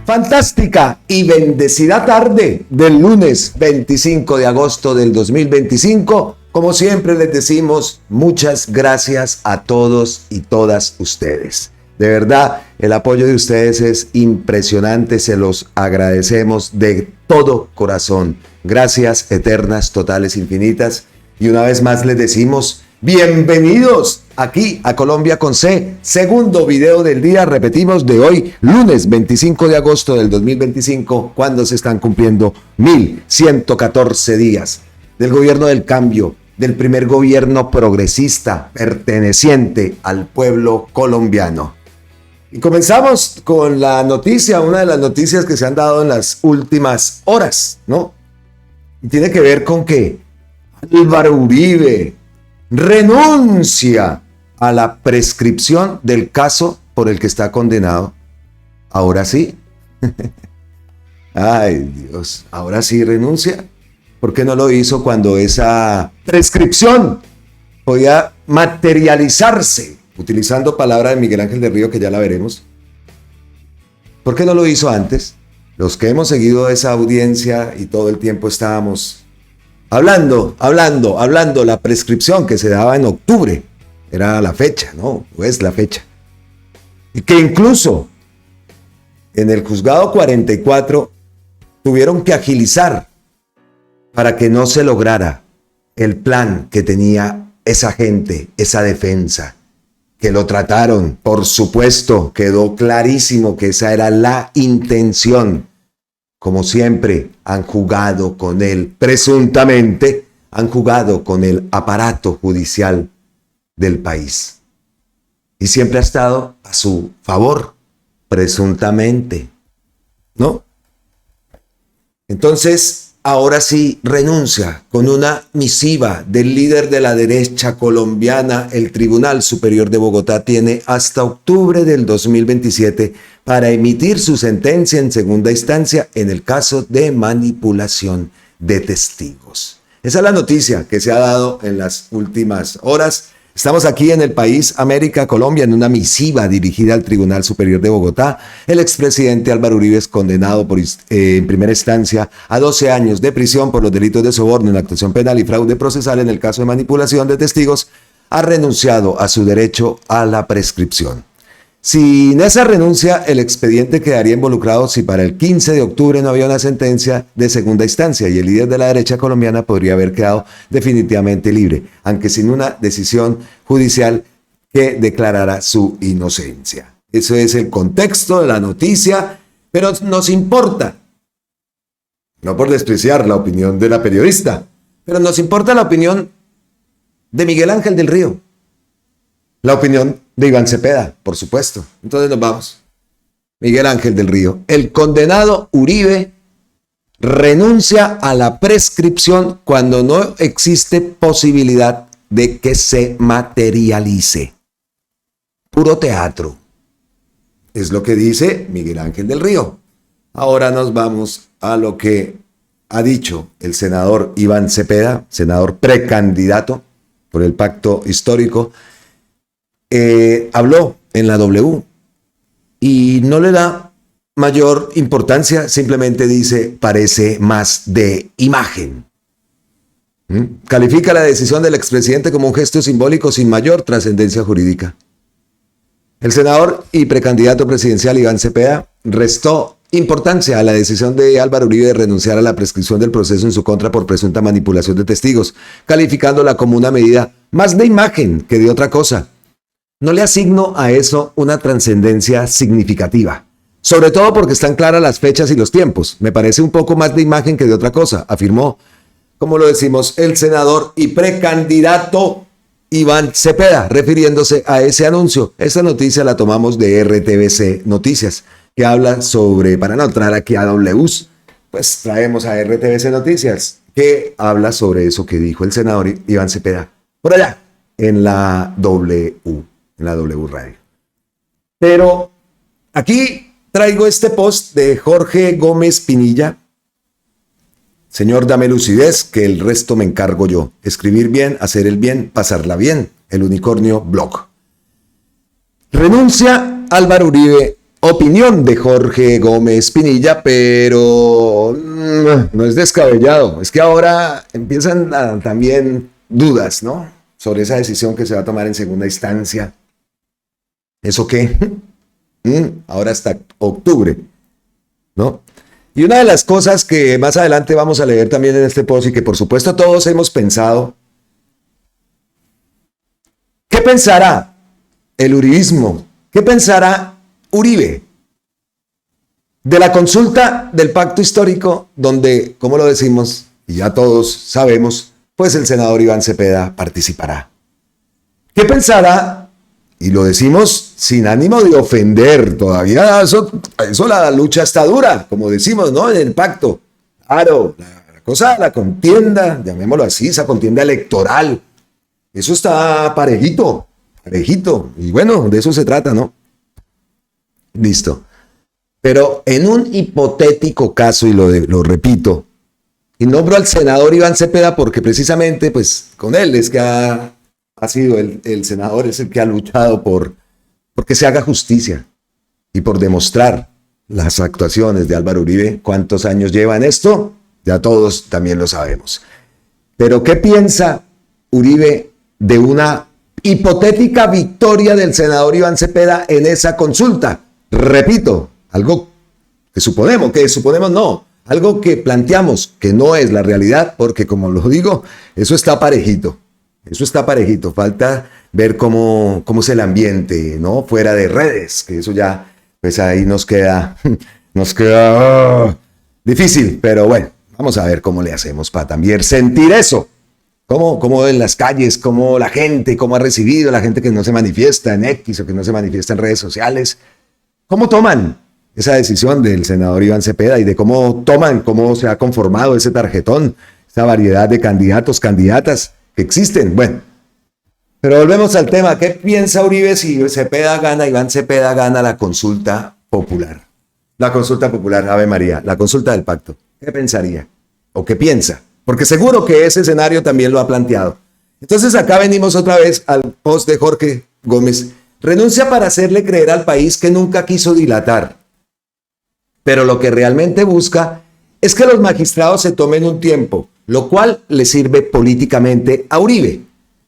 Fantástica y bendecida tarde del lunes 25 de agosto del 2025. Como siempre les decimos, muchas gracias a todos y todas ustedes. De verdad, el apoyo de ustedes es impresionante, se los agradecemos de todo corazón. Gracias eternas, totales, infinitas. Y una vez más les decimos, bienvenidos aquí a Colombia con C, segundo video del día, repetimos, de hoy, lunes 25 de agosto del 2025, cuando se están cumpliendo 1114 días del gobierno del cambio, del primer gobierno progresista perteneciente al pueblo colombiano. Y comenzamos con la noticia, una de las noticias que se han dado en las últimas horas, ¿no? Y tiene que ver con que Álvaro Uribe renuncia a la prescripción del caso por el que está condenado. Ahora sí. Ay, Dios, ahora sí renuncia. ¿Por qué no lo hizo cuando esa prescripción podía materializarse? Utilizando palabra de Miguel Ángel del Río, que ya la veremos. ¿Por qué no lo hizo antes? Los que hemos seguido esa audiencia y todo el tiempo estábamos hablando, la prescripción que se daba en octubre. Era la fecha, ¿no? Es la fecha. Y que incluso en el juzgado 44 tuvieron que agilizar para que no se lograra el plan que tenía esa gente, esa defensa, que lo trataron, por supuesto, quedó clarísimo que esa era la intención. Como siempre, han jugado con él, presuntamente, han jugado con el aparato judicial del país. Y siempre ha estado a su favor, presuntamente, ¿no? Entonces, ahora sí renuncia con una misiva del líder de la derecha colombiana. El Tribunal Superior de Bogotá tiene hasta octubre del 2027 para emitir su sentencia en segunda instancia en el caso de manipulación de testigos. Esa es la noticia que se ha dado en las últimas horas. Estamos aquí en el país América, Colombia, en una misiva dirigida al Tribunal Superior de Bogotá. El expresidente Álvaro Uribe es condenado en primera instancia a 12 años de prisión por los delitos de soborno en la actuación penal y fraude procesal en el caso de manipulación de testigos. Ha renunciado a su derecho a la prescripción. Sin esa renuncia, el expediente quedaría involucrado si para el 15 de octubre no había una sentencia de segunda instancia y el líder de la derecha colombiana podría haber quedado definitivamente libre, aunque sin una decisión judicial que declarara su inocencia. Ese es el contexto de la noticia, pero nos importa, no por despreciar la opinión de la periodista, pero nos importa la opinión de Miguel Ángel del Río, la opinión de Iván Cepeda, por supuesto. Entonces nos vamos. Miguel Ángel del Río. El condenado Uribe renuncia a la prescripción cuando no existe posibilidad de que se materialice. Puro teatro. Es lo que dice Miguel Ángel del Río. Ahora nos vamos a lo que ha dicho el senador Iván Cepeda, senador precandidato por el pacto histórico. Habló en la W y no le da mayor importancia, simplemente dice parece más de imagen. Califica la decisión del expresidente como un gesto simbólico sin mayor trascendencia jurídica. El senador y precandidato presidencial Iván Cepeda restó importancia a la decisión de Álvaro Uribe de renunciar a la prescripción del proceso en su contra por presunta manipulación de testigos, calificándola como una medida más de imagen que de otra cosa. No le asigno a eso una trascendencia significativa, sobre todo porque están claras las fechas y los tiempos. Me parece un poco más de imagen que de otra cosa, afirmó, como lo decimos, el senador y precandidato Iván Cepeda, refiriéndose a ese anuncio. Esta noticia la tomamos de RTBC Noticias, que habla sobre, para no entrar aquí a Ws, pues traemos a RTBC Noticias, que habla sobre eso que dijo el senador Iván Cepeda, por allá, en la W Radio. Pero aquí traigo este post de Jorge Gómez Pinilla. Señor, dame lucidez, que el resto me encargo yo. Escribir bien, hacer el bien, pasarla bien. El Unicornio Blog. Renuncia Álvaro Uribe opinión de Jorge Gómez Pinilla, pero no es descabellado. Es que ahora empiezan también dudas, ¿no? Sobre esa decisión que se va a tomar en segunda instancia. ¿Eso qué? Ahora hasta octubre, ¿no? Y una de las cosas que más adelante vamos a leer también en este post y que por supuesto todos hemos pensado, ¿qué pensará el uribismo? ¿Qué pensará Uribe de la consulta del pacto histórico donde, como lo decimos, y ya todos sabemos, pues el senador Iván Cepeda participará? ¿Qué pensará? Y lo decimos sin ánimo de ofender, todavía eso la lucha está dura, como decimos, ¿no? En el pacto. Claro, la cosa, la contienda, llamémoslo así, esa contienda electoral, eso está parejito, parejito. Y bueno, de eso se trata, ¿no? Listo. Pero en un hipotético caso, y lo repito, y nombro al senador Iván Cepeda porque precisamente, pues, con él es que ha sido el senador, es el que ha luchado porque se haga justicia y por demostrar las actuaciones de Álvaro Uribe. ¿Cuántos años lleva en esto? Ya todos también lo sabemos. Pero ¿qué piensa Uribe de una hipotética victoria del senador Iván Cepeda en esa consulta? Repito, algo que suponemos no, algo que planteamos que no es la realidad, porque como lo digo, eso está parejito. Eso está parejito, falta ver cómo es el ambiente, ¿no? Fuera de redes, que eso ya, pues ahí nos queda difícil, pero bueno, vamos a ver cómo le hacemos para también sentir eso. Cómo en las calles, cómo la gente, cómo ha recibido la gente que no se manifiesta en X o que no se manifiesta en redes sociales, cómo toman esa decisión del senador Iván Cepeda y de cómo se ha conformado ese tarjetón, esa variedad de candidatos, candidatas que existen. Bueno, pero volvemos al tema. ¿Qué piensa Uribe si Iván Cepeda gana la consulta popular? La consulta popular, Ave María, la consulta del pacto. ¿Qué pensaría? ¿O qué piensa? Porque seguro que ese escenario también lo ha planteado. Entonces acá venimos otra vez al post de Jorge Gómez. Renuncia para hacerle creer al país que nunca quiso dilatar. Pero lo que realmente busca es que los magistrados se tomen un tiempo, lo cual le sirve políticamente a Uribe.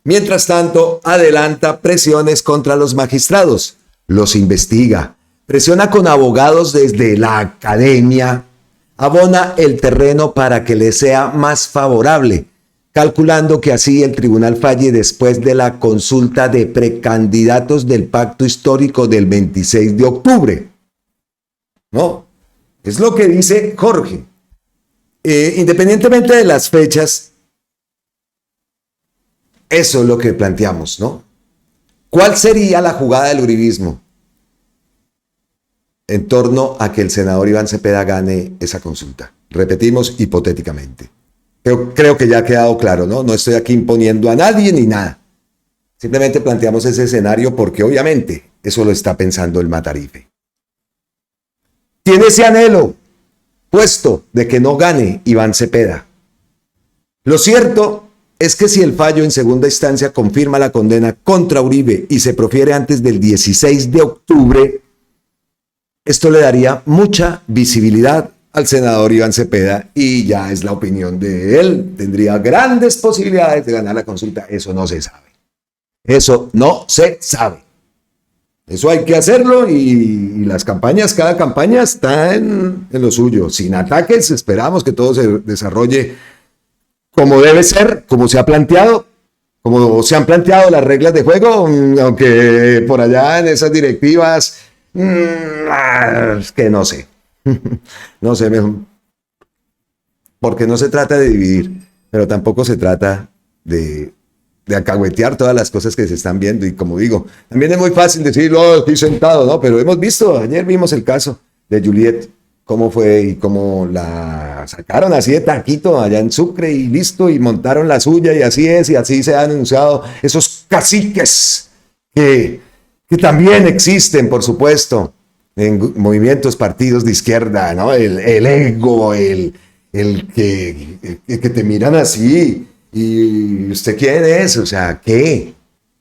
Mientras tanto, adelanta presiones contra los magistrados, los investiga, presiona con abogados desde la academia, abona el terreno para que le sea más favorable, calculando que así el tribunal falle después de la consulta de precandidatos del pacto histórico del 26 de octubre. ¿No? Es lo que dice Jorge. Independientemente de las fechas, eso es lo que planteamos, ¿no? ¿Cuál sería la jugada del uribismo en torno a que el senador Iván Cepeda gane esa consulta? Repetimos, hipotéticamente. Creo que ya ha quedado claro, ¿no? No estoy aquí imponiendo a nadie ni nada. Simplemente planteamos ese escenario porque obviamente eso lo está pensando el Matarife. Tiene ese anhelo puesto de que no gane Iván Cepeda. Lo cierto es que si el fallo en segunda instancia confirma la condena contra Uribe y se profiere antes del 16 de octubre, esto le daría mucha visibilidad al senador Iván Cepeda y ya es la opinión de él. Tendría grandes posibilidades de ganar la consulta. Eso no se sabe. Eso no se sabe. Eso hay que hacerlo y las campañas, cada campaña está en lo suyo. Sin ataques, esperamos que todo se desarrolle como debe ser, como se ha planteado, como se han planteado las reglas de juego, aunque por allá en esas directivas, es que no sé, no sé, porque no se trata de dividir, pero tampoco se trata de alcahuetear todas las cosas que se están viendo. Y como digo, también es muy fácil decirlo, estoy sentado, ¿no? Pero hemos visto, ayer vimos el caso de Juliet, cómo fue y cómo la sacaron así de taquito allá en Sucre y listo, y montaron la suya y así es, y así se han anunciado esos caciques que también existen, por supuesto, en movimientos, partidos de izquierda, ¿no? El ego, el que te miran así. ¿Y usted quién es? O sea, ¿qué?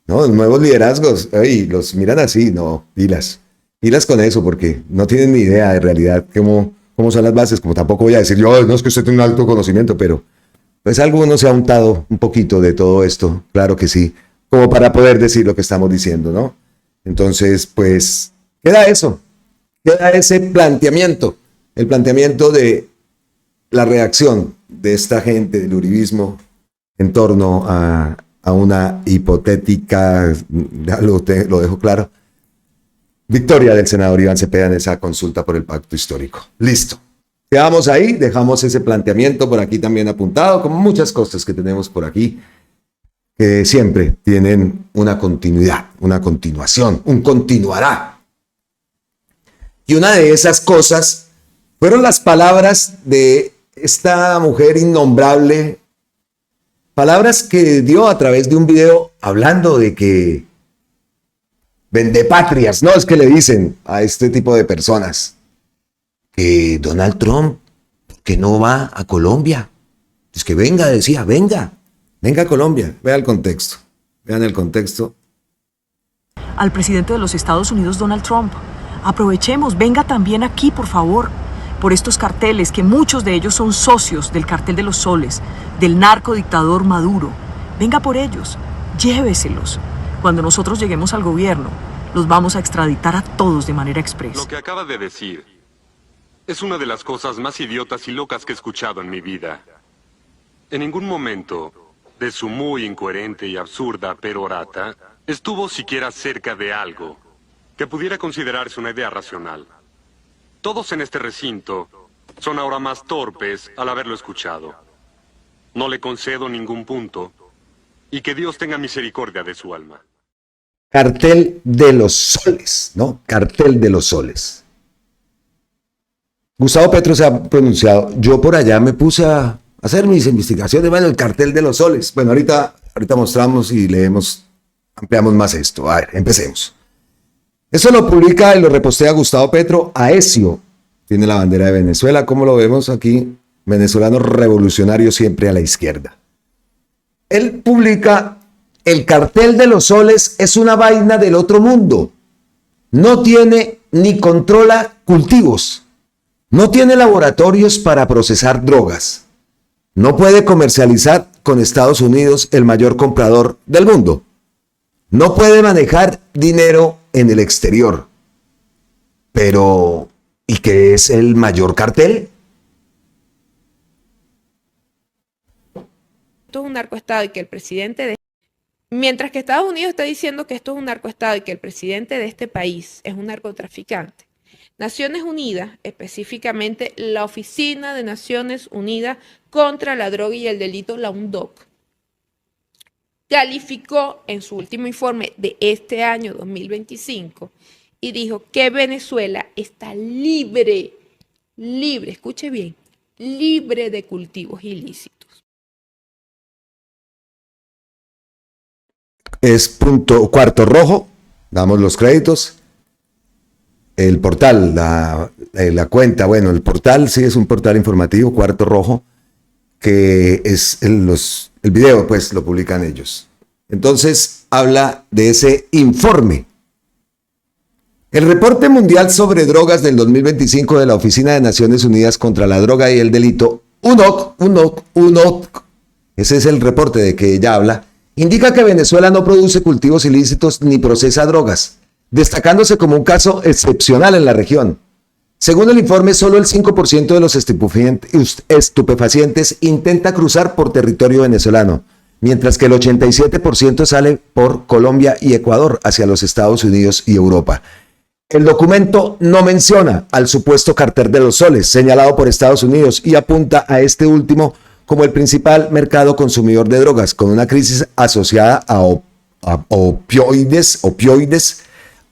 ¿No? Los nuevos liderazgos, los miran así, no, pilas. pilas con eso, porque no tienen ni idea de realidad cómo son las bases, como tampoco voy a decir yo, no es que usted tiene un alto conocimiento, pero pues alguno se ha untado un poquito de todo esto, claro que sí, como para poder decir lo que estamos diciendo, ¿no? Entonces, pues, queda eso, queda ese planteamiento, el planteamiento de la reacción de esta gente del uribismo en torno a una hipotética, ya lo dejo claro, victoria del senador Iván Cepeda en esa consulta por el pacto histórico. Listo. Quedamos ahí, dejamos ese planteamiento por aquí también apuntado, como muchas cosas que tenemos por aquí, que siempre tienen una continuidad, una continuación, un continuará. Y una de esas cosas fueron las palabras de esta mujer innombrable, palabras que dio a través de un video hablando de que vendepatrias, ¿no? Es que le dicen a este tipo de personas que Donald Trump, que no va a Colombia. Es que venga, decía, venga a Colombia. Vea el contexto, vean el contexto. Al presidente de los Estados Unidos, Donald Trump, aprovechemos, venga también aquí, por favor, por estos carteles, que muchos de ellos son socios del cartel de los soles, del narcodictador Maduro. Venga por ellos, lléveselos. Cuando nosotros lleguemos al gobierno, los vamos a extraditar a todos de manera expresa. Lo que acaba de decir es una de las cosas más idiotas y locas que he escuchado en mi vida. En ningún momento de su muy incoherente y absurda perorata estuvo siquiera cerca de algo que pudiera considerarse una idea racional. Todos en este recinto son ahora más torpes al haberlo escuchado. No le concedo ningún punto y que Dios tenga misericordia de su alma. Cartel de los soles, ¿no? Cartel de los soles. Gustavo Petro se ha pronunciado. Yo por allá me puse a hacer mis investigaciones. Bueno, el cartel de los soles. Bueno, ahorita mostramos y leemos, ampliamos más esto. A ver, empecemos. Eso lo publica y lo repostea Gustavo Petro. Aecio tiene la bandera de Venezuela, como lo vemos aquí. Venezolano revolucionario siempre a la izquierda. Él publica: el cartel de los soles es una vaina del otro mundo. No tiene ni controla cultivos. No tiene laboratorios para procesar drogas. No puede comercializar con Estados Unidos, el mayor comprador del mundo. No puede manejar dinero en el exterior. Pero, ¿y qué es el mayor cartel? Esto es un narcoestado y que el presidente de... Mientras que Estados Unidos está diciendo que esto es un narcoestado y que el presidente de este país es un narcotraficante, Naciones Unidas, específicamente la Oficina de Naciones Unidas contra la Droga y el Delito, la UNODC, calificó en su último informe de este año 2025 y dijo que Venezuela está libre, escuche bien, libre de cultivos ilícitos. Es punto cuarto rojo, damos los créditos. El portal, la cuenta, bueno, el portal sí es un portal informativo, cuarto rojo, que es el video, pues lo publican ellos. Entonces habla de ese informe. El reporte mundial sobre drogas del 2025 de la Oficina de Naciones Unidas contra la Droga y el Delito, UNODC, ese es el reporte de que ella habla, indica que Venezuela no produce cultivos ilícitos ni procesa drogas, destacándose como un caso excepcional en la región. Según el informe, solo el 5% de los estupefacientes intenta cruzar por territorio venezolano, mientras que el 87% sale por Colombia y Ecuador hacia los Estados Unidos y Europa. El documento no menciona al supuesto cartel de los soles, señalado por Estados Unidos, y apunta a este último como el principal mercado consumidor de drogas, con una crisis asociada a opioides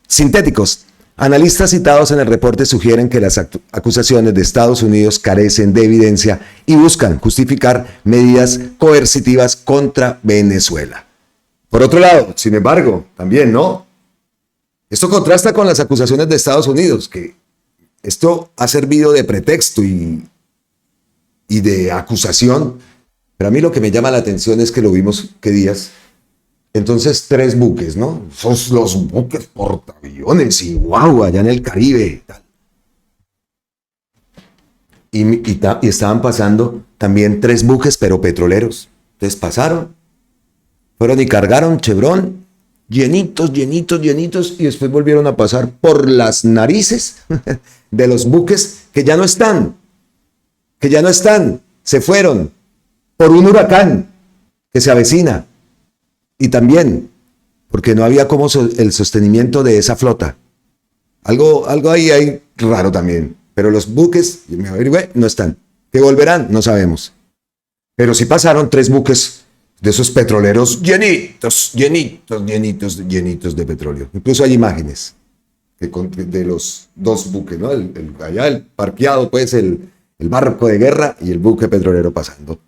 sintéticos. Analistas citados en el reporte sugieren que las acusaciones de Estados Unidos carecen de evidencia y buscan justificar medidas coercitivas contra Venezuela. Por otro lado, sin embargo, también, ¿no? Esto contrasta con las acusaciones de Estados Unidos, que esto ha servido de pretexto y de acusación, pero a mí lo que me llama la atención es que lo vimos, ¿qué días? Entonces 3 buques, ¿no? Esos los buques portaaviones y wow, allá en el Caribe. Y estaban pasando también 3 buques, pero petroleros. Entonces pasaron, fueron y cargaron Chevron, llenitos, y después volvieron a pasar por las narices de los buques que ya no están, se fueron por un huracán que se avecina. Y también porque no había como el sostenimiento de esa flota. Algo ahí hay raro también. Pero los buques, me averigüé, no están. ¿Que volverán? No sabemos. Pero sí pasaron 3 buques de esos petroleros llenitos de petróleo. Incluso hay imágenes de los 2 buques, ¿no? Allá el parqueado, pues, el barco de guerra y el buque petrolero pasando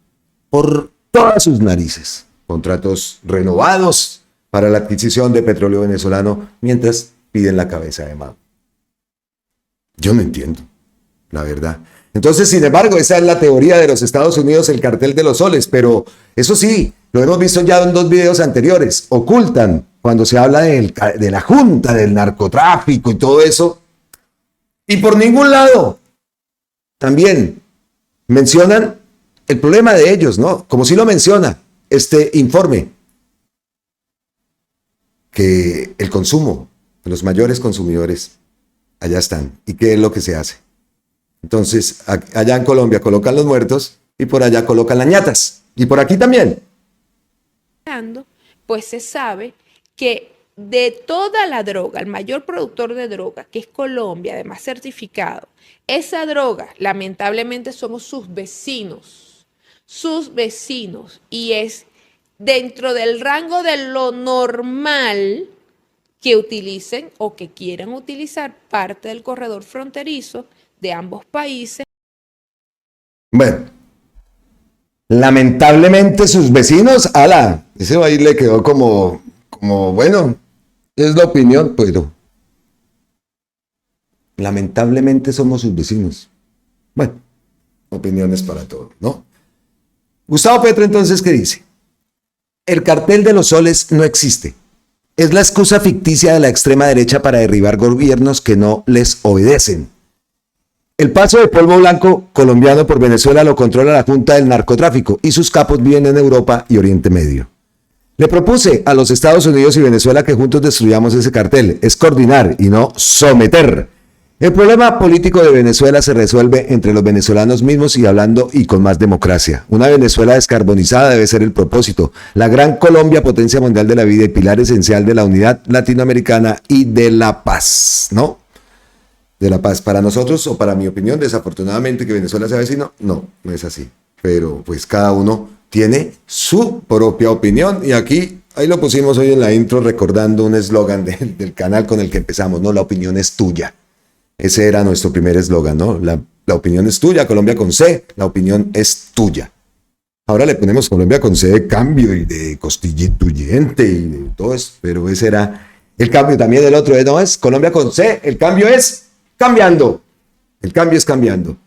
por todas sus narices. Contratos renovados para la adquisición de petróleo venezolano mientras piden la cabeza de Maduro. Yo no entiendo, la verdad. Entonces, sin embargo, esa es la teoría de los Estados Unidos, el cartel de los soles, pero eso sí, lo hemos visto ya en 2 videos anteriores, ocultan cuando se habla de la junta, del narcotráfico y todo eso, y por ningún lado también mencionan el problema de ellos, ¿no? Como si lo menciona este informe, que el consumo, los mayores consumidores, allá están. ¿Y qué es lo que se hace? Entonces, allá en Colombia colocan los muertos y por allá colocan las ñatas. Y por aquí también. Pues se sabe que de toda la droga, el mayor productor de droga, que es Colombia, además certificado, esa droga, lamentablemente, somos sus vecinos, y es dentro del rango de lo normal que utilicen o que quieran utilizar parte del corredor fronterizo de ambos países. Bueno, lamentablemente sus vecinos, ese baile le quedó como bueno, es la opinión, pero lamentablemente somos sus vecinos. Bueno, opiniones para todos, ¿no? Gustavo Petro, entonces, ¿qué dice? El cartel de los soles no existe. Es la excusa ficticia de la extrema derecha para derribar gobiernos que no les obedecen. El paso de polvo blanco colombiano por Venezuela lo controla la Junta del Narcotráfico y sus capos viven en Europa y Oriente Medio. Le propuse a los Estados Unidos y Venezuela que juntos destruyamos ese cartel. Es coordinar y no someter. El problema político de Venezuela se resuelve entre los venezolanos mismos y hablando y con más democracia. Una Venezuela descarbonizada debe ser el propósito. La gran Colombia, potencia mundial de la vida y pilar esencial de la unidad latinoamericana y de la paz, ¿no? De la paz. Para nosotros, o para mi opinión, desafortunadamente que Venezuela sea vecino, no es así. Pero pues cada uno tiene su propia opinión y aquí, ahí lo pusimos hoy en la intro recordando un eslogan del canal con el que empezamos, ¿no? La opinión es tuya. Ese era nuestro primer eslogan, ¿no? La opinión es tuya, Colombia con C, la opinión es tuya. Ahora le ponemos Colombia con C de cambio y de constituyente y de todo eso, pero ese era el cambio también del otro, no es Colombia con C, el cambio es cambiando, el cambio es cambiando.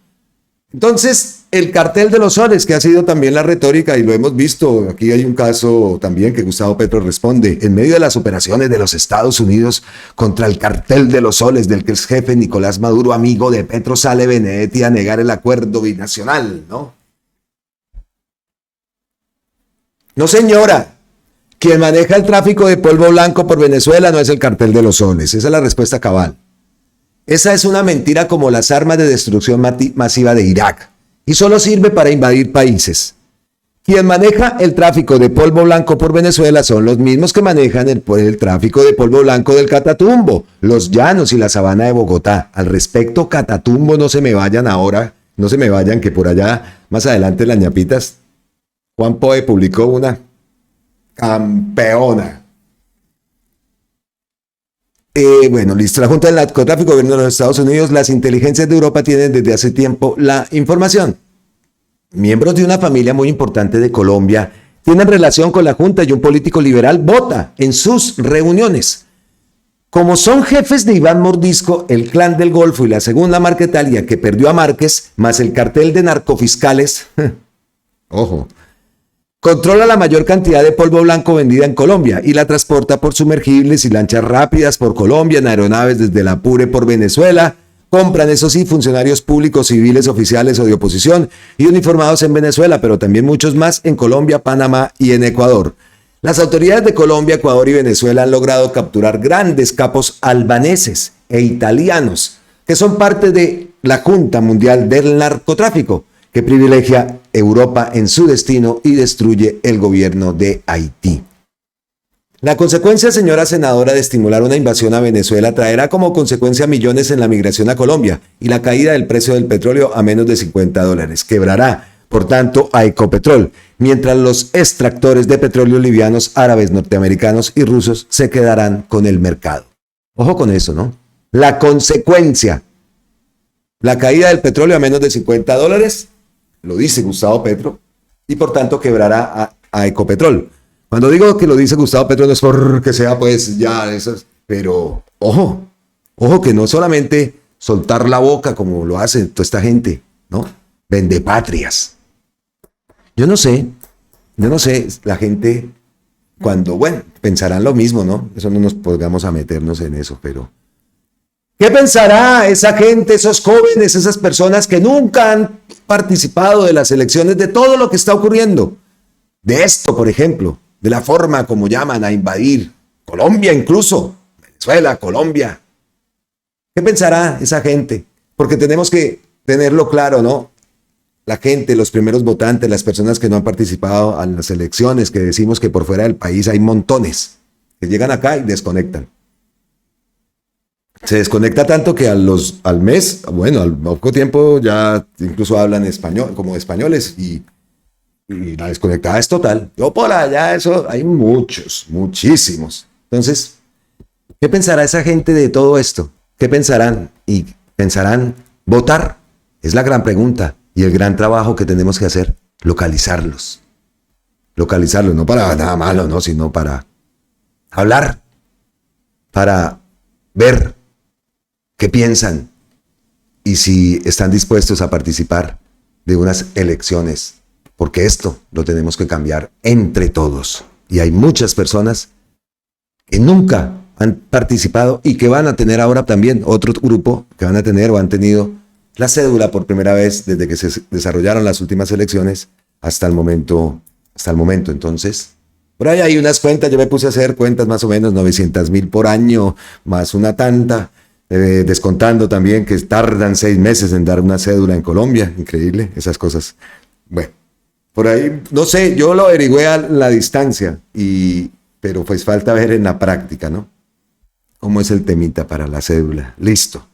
Entonces, el cartel de los soles, que ha sido también la retórica, y lo hemos visto, aquí hay un caso también que Gustavo Petro responde, en medio de las operaciones de los Estados Unidos contra el cartel de los soles, del que es jefe Nicolás Maduro, amigo de Petro, sale Benedetti a negar el acuerdo binacional, ¿no? No, señora, quien maneja el tráfico de polvo blanco por Venezuela no es el cartel de los soles, esa es la respuesta cabal. Esa es una mentira como las armas de destrucción masiva de Irak y solo sirve para invadir países. Quien maneja el tráfico de polvo blanco por Venezuela son los mismos que manejan el tráfico de polvo blanco del Catatumbo, los llanos y la sabana de Bogotá. Al respecto, Catatumbo, no se me vayan ahora, no se me vayan, que por allá más adelante las ñapitas, Juan Poe publicó una campeona. Bueno, listo. La Junta del Narcotráfico, gobierno de los Estados Unidos, las inteligencias de Europa tienen desde hace tiempo la información. Miembros de una familia muy importante de Colombia tienen relación con la Junta y un político liberal vota en sus reuniones. Como son jefes de Iván Mordisco, el Clan del Golfo y la Segunda Marquetalia que perdió a Márquez, más el cartel de narcofiscales, ojo, controla la mayor cantidad de polvo blanco vendida en Colombia y la transporta por sumergibles y lanchas rápidas por Colombia, en aeronaves desde el Apure por Venezuela. Compran, eso sí, funcionarios públicos, civiles, oficiales o de oposición y uniformados en Venezuela, pero también muchos más en Colombia, Panamá y en Ecuador. Las autoridades de Colombia, Ecuador y Venezuela han logrado capturar grandes capos albaneses e italianos, que son parte de la Junta Mundial del Narcotráfico, que privilegia Europa en su destino y destruye el gobierno de Haití. La consecuencia, señora senadora, de estimular una invasión a Venezuela traerá como consecuencia millones en la migración a Colombia y la caída del precio del petróleo a menos de $50. Quebrará, por tanto, a Ecopetrol, mientras los extractores de petróleo livianos árabes, norteamericanos y rusos se quedarán con el mercado. Ojo con eso, ¿no? La consecuencia, la caída del petróleo a menos de $50, lo dice Gustavo Petro, y por tanto quebrará a Ecopetrol. Cuando digo que lo dice Gustavo Petro no es porque sea pues ya esas, pero ojo que no solamente soltar la boca como lo hace toda esta gente, ¿no? Vendepatrias. Yo no sé, la gente cuando, bueno, pensarán lo mismo, ¿no? Eso no nos podamos a meternos en eso, pero ¿qué pensará esa gente, esos jóvenes, esas personas que nunca han participado de las elecciones, de todo lo que está ocurriendo? De esto, por ejemplo, de la forma como llaman a invadir Colombia incluso, Venezuela, Colombia. ¿Qué pensará esa gente? Porque tenemos que tenerlo claro, ¿no? La gente, los primeros votantes, las personas que no han participado en las elecciones, que decimos que por fuera del país hay montones, que llegan acá y desconectan. Se desconecta tanto que al mes, bueno, al poco tiempo ya incluso hablan español, como españoles y la desconectada es total. Yo por allá, eso, hay muchísimos. Entonces, ¿qué pensará esa gente de todo esto? ¿Qué pensarán? ¿Y pensarán votar? Es la gran pregunta y el gran trabajo que tenemos que hacer, localizarlos. Localizarlos, no para nada malo, ¿no? Sino para hablar, para ver qué piensan y si están dispuestos a participar de unas elecciones, porque esto lo tenemos que cambiar entre todos. Y hay muchas personas que nunca han participado y que van a tener ahora también otro grupo que van a tener o han tenido la cédula por primera vez desde que se desarrollaron las últimas elecciones hasta el momento. Entonces, por ahí hay unas cuentas, yo me puse a hacer cuentas más o menos 900,000 por año, más una tanta, descontando también que tardan 6 meses en dar una cédula en Colombia. Increíble, esas cosas. Bueno, por ahí, no sé, yo lo averigüé a la distancia, pero pues falta ver en la práctica, ¿no? ¿Cómo es el temita para la cédula? Listo.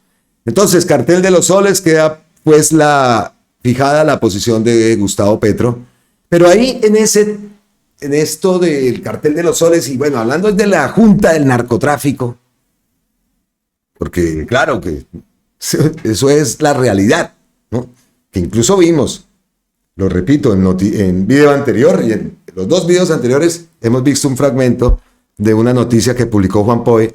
Entonces, cartel de los soles, queda pues fijada la posición de Gustavo Petro, pero ahí en esto del cartel de los soles, y bueno, hablando de la Junta del Narcotráfico, porque claro que eso es la realidad, ¿no? Que incluso vimos, lo repito, en video anterior y en los 2 videos anteriores hemos visto un fragmento de una noticia que publicó Juan Poe,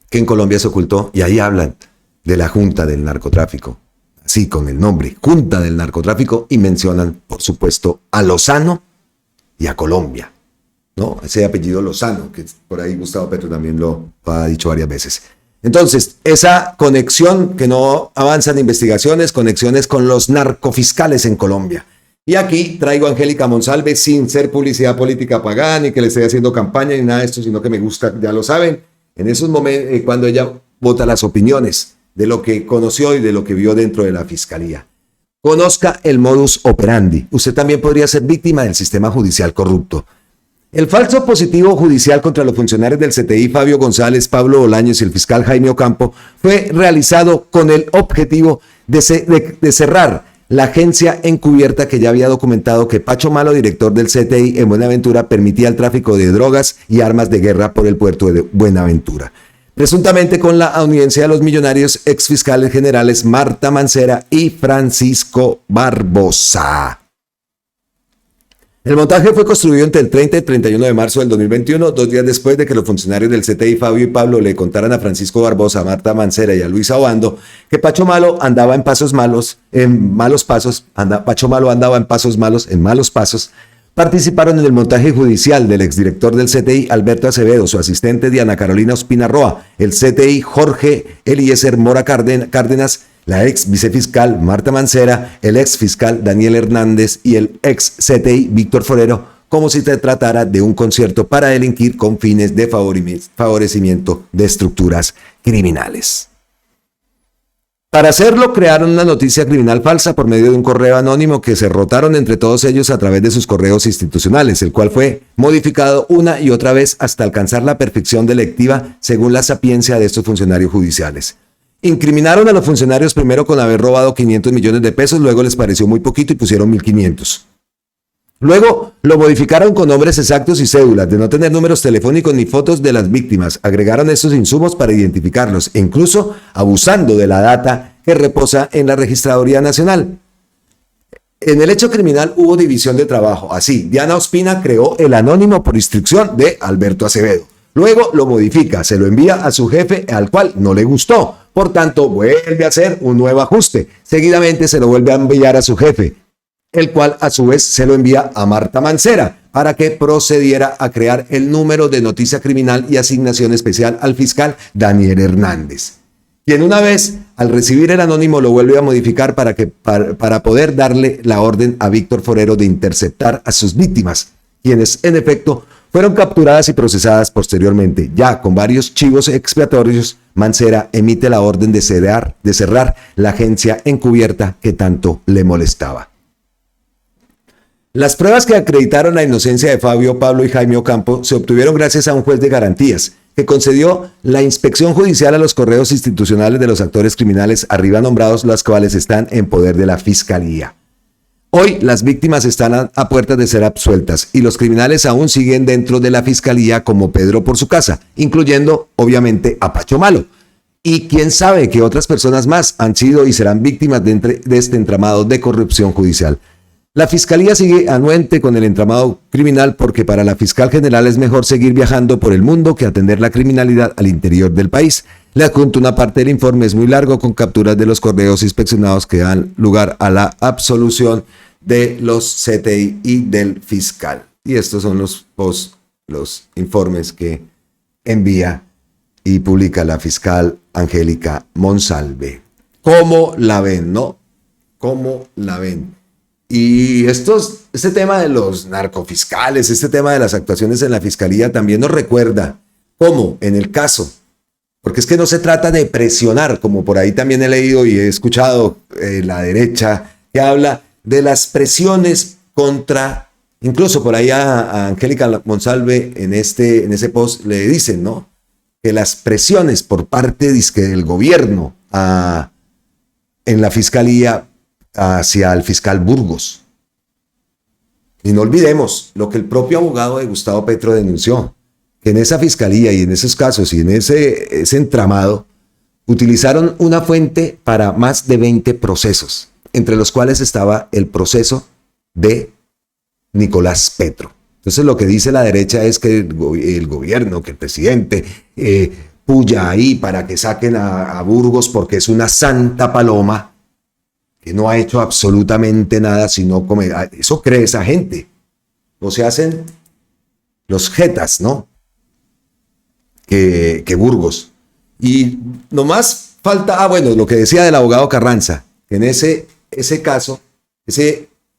que en Colombia se ocultó, y ahí hablan de la Junta del Narcotráfico, así con el nombre, Junta del Narcotráfico, y mencionan, por supuesto, a Lozano y a Colombia, ¿no? Ese apellido Lozano, que por ahí Gustavo Petro también lo ha dicho varias veces. Entonces, esa conexión que no avanzan investigaciones, conexiones con los narcofiscales en Colombia. Y aquí traigo a Angélica Monsalve sin ser publicidad política pagada, ni que le esté haciendo campaña ni nada de esto, sino que me gusta, ya lo saben, en esos momentos, cuando ella vota las opiniones de lo que conoció y de lo que vio dentro de la fiscalía. Conozca el modus operandi. Usted también podría ser víctima del sistema judicial corrupto. El falso positivo judicial contra los funcionarios del CTI, Fabio González, Pablo Bolaños y el fiscal Jaime Ocampo, fue realizado con el objetivo de cerrar la agencia encubierta que ya había documentado que Pacho Malo, director del CTI en Buenaventura, permitía el tráfico de drogas y armas de guerra por el puerto de Buenaventura. Presuntamente con la anuencia de los millonarios exfiscales generales Marta Mancera y Francisco Barbosa. El montaje fue construido entre el 30 y el 31 de marzo del 2021, 2 días después de que los funcionarios del CTI, Fabio y Pablo, le contaran a Francisco Barbosa, a Marta Mancera y a Luisa Obando que Pacho Malo andaba en malos pasos, participaron en el montaje judicial del exdirector del CTI, Alberto Acevedo, su asistente Diana Carolina Ospina Roa, el CTI Jorge Eliezer Mora Cárdenas, la ex vicefiscal Marta Mancera, el ex fiscal Daniel Hernández y el ex CTI Víctor Forero, como si se tratara de un concierto para delinquir con fines de favorecimiento de estructuras criminales. Para hacerlo, crearon una noticia criminal falsa por medio de un correo anónimo que se rotaron entre todos ellos a través de sus correos institucionales, el cual fue modificado una y otra vez hasta alcanzar la perfección delictiva según la sapiencia de estos funcionarios judiciales. Incriminaron a los funcionarios primero con haber robado 500 millones de pesos, luego les pareció muy poquito y pusieron 1.500. Luego lo modificaron con nombres exactos y cédulas, de no tener números telefónicos ni fotos de las víctimas. Agregaron estos insumos para identificarlos e incluso abusando de la data que reposa en la Registraduría Nacional. En el hecho criminal hubo división de trabajo. Así, Diana Ospina creó el anónimo por instrucción de Alberto Acevedo. Luego lo modifica, se lo envía a su jefe, al cual no le gustó. Por tanto, vuelve a hacer un nuevo ajuste. Seguidamente se lo vuelve a enviar a su jefe, el cual a su vez se lo envía a Marta Mancera para que procediera a crear el número de noticia criminal y asignación especial al fiscal Daniel Hernández, quien una vez al recibir el anónimo lo vuelve a modificar para poder darle la orden a Víctor Forero de interceptar a sus víctimas, quienes en efecto fueron capturadas y procesadas posteriormente. Ya con varios chivos expiatorios, Mancera emite la orden de cerrar la agencia encubierta que tanto le molestaba. Las pruebas que acreditaron la inocencia de Fabio, Pablo y Jaime Ocampo se obtuvieron gracias a un juez de garantías que concedió la inspección judicial a los correos institucionales de los actores criminales arriba nombrados, las cuales están en poder de la Fiscalía. Hoy las víctimas están a puertas de ser absueltas y los criminales aún siguen dentro de la Fiscalía como Pedro por su casa, incluyendo obviamente a Pacho Malo. Y quién sabe que otras personas más han sido y serán víctimas de este entramado de corrupción judicial. La Fiscalía sigue anuente con el entramado criminal porque para la fiscal general es mejor seguir viajando por el mundo que atender la criminalidad al interior del país. Le adjunto una parte del informe, es muy largo, con capturas de los correos inspeccionados que dan lugar a la absolución de los CTI y del fiscal. Y estos son los informes que envía y publica la fiscal Angélica Monsalve. ¿Cómo la ven, no? ¿Cómo la ven? Y este tema de los narcofiscales, este tema de las actuaciones en la fiscalía también nos recuerda cómo en el caso, porque es que no se trata de presionar, como por ahí también he leído y he escuchado la derecha que habla de las presiones contra, incluso por ahí a Angélica Monsalve en ese post le dicen, ¿no? Que las presiones por parte del gobierno en la fiscalía hacia el fiscal Burgos. Y no olvidemos lo que el propio abogado de Gustavo Petro denunció, que en esa fiscalía y en esos casos y en ese entramado utilizaron una fuente para más de 20 procesos, entre los cuales estaba el proceso de Nicolás Petro. Entonces lo que dice la derecha es que el gobierno, que el presidente puya ahí para que saquen a Burgos porque es una santa paloma que no ha hecho absolutamente nada sino comer. Eso cree esa gente. No se hacen los jetas, ¿no? Que Burgos. Y nomás falta, bueno, lo que decía del abogado Carranza, que en ese caso,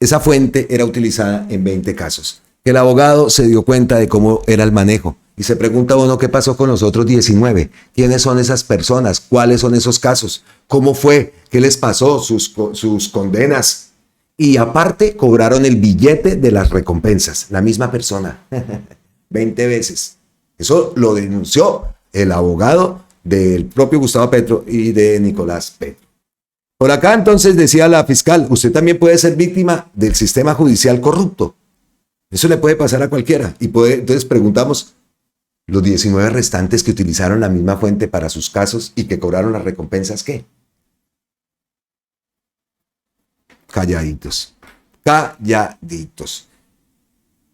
esa fuente era utilizada en 20 casos. Que el abogado se dio cuenta de cómo era el manejo. Y se pregunta uno, ¿qué pasó con los otros 19? ¿Quiénes son esas personas? ¿Cuáles son esos casos? ¿Cómo fue? ¿Qué les pasó? Sus condenas. Y aparte cobraron el billete de las recompensas. La misma persona. 20 veces. Eso lo denunció el abogado del propio Gustavo Petro y de Nicolás Petro. Por acá entonces decía la fiscal, usted también puede ser víctima del sistema judicial corrupto. Eso le puede pasar a cualquiera. Entonces preguntamos, los 19 restantes que utilizaron la misma fuente para sus casos y que cobraron las recompensas, ¿qué? Calladitos.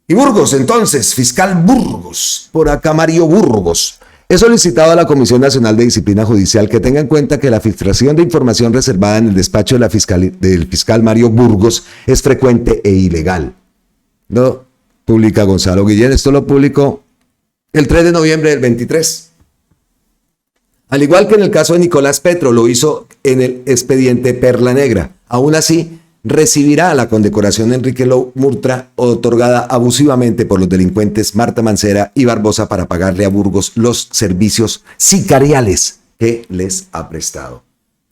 Y Burgos, entonces, fiscal Burgos, por acá Mario Burgos. He solicitado a la Comisión Nacional de Disciplina Judicial que tenga en cuenta que la filtración de información reservada en el despacho del fiscal Mario Burgos es frecuente e ilegal. No, publica Gonzalo Guillén. Esto lo publicó el 3 de noviembre del 23. Al igual que en el caso de Nicolás Petro, lo hizo en el expediente Perla Negra. Aún así, recibirá la condecoración Enrique Murtra, otorgada abusivamente por los delincuentes Marta Mancera y Barbosa para pagarle a Burgos los servicios sicariales que les ha prestado.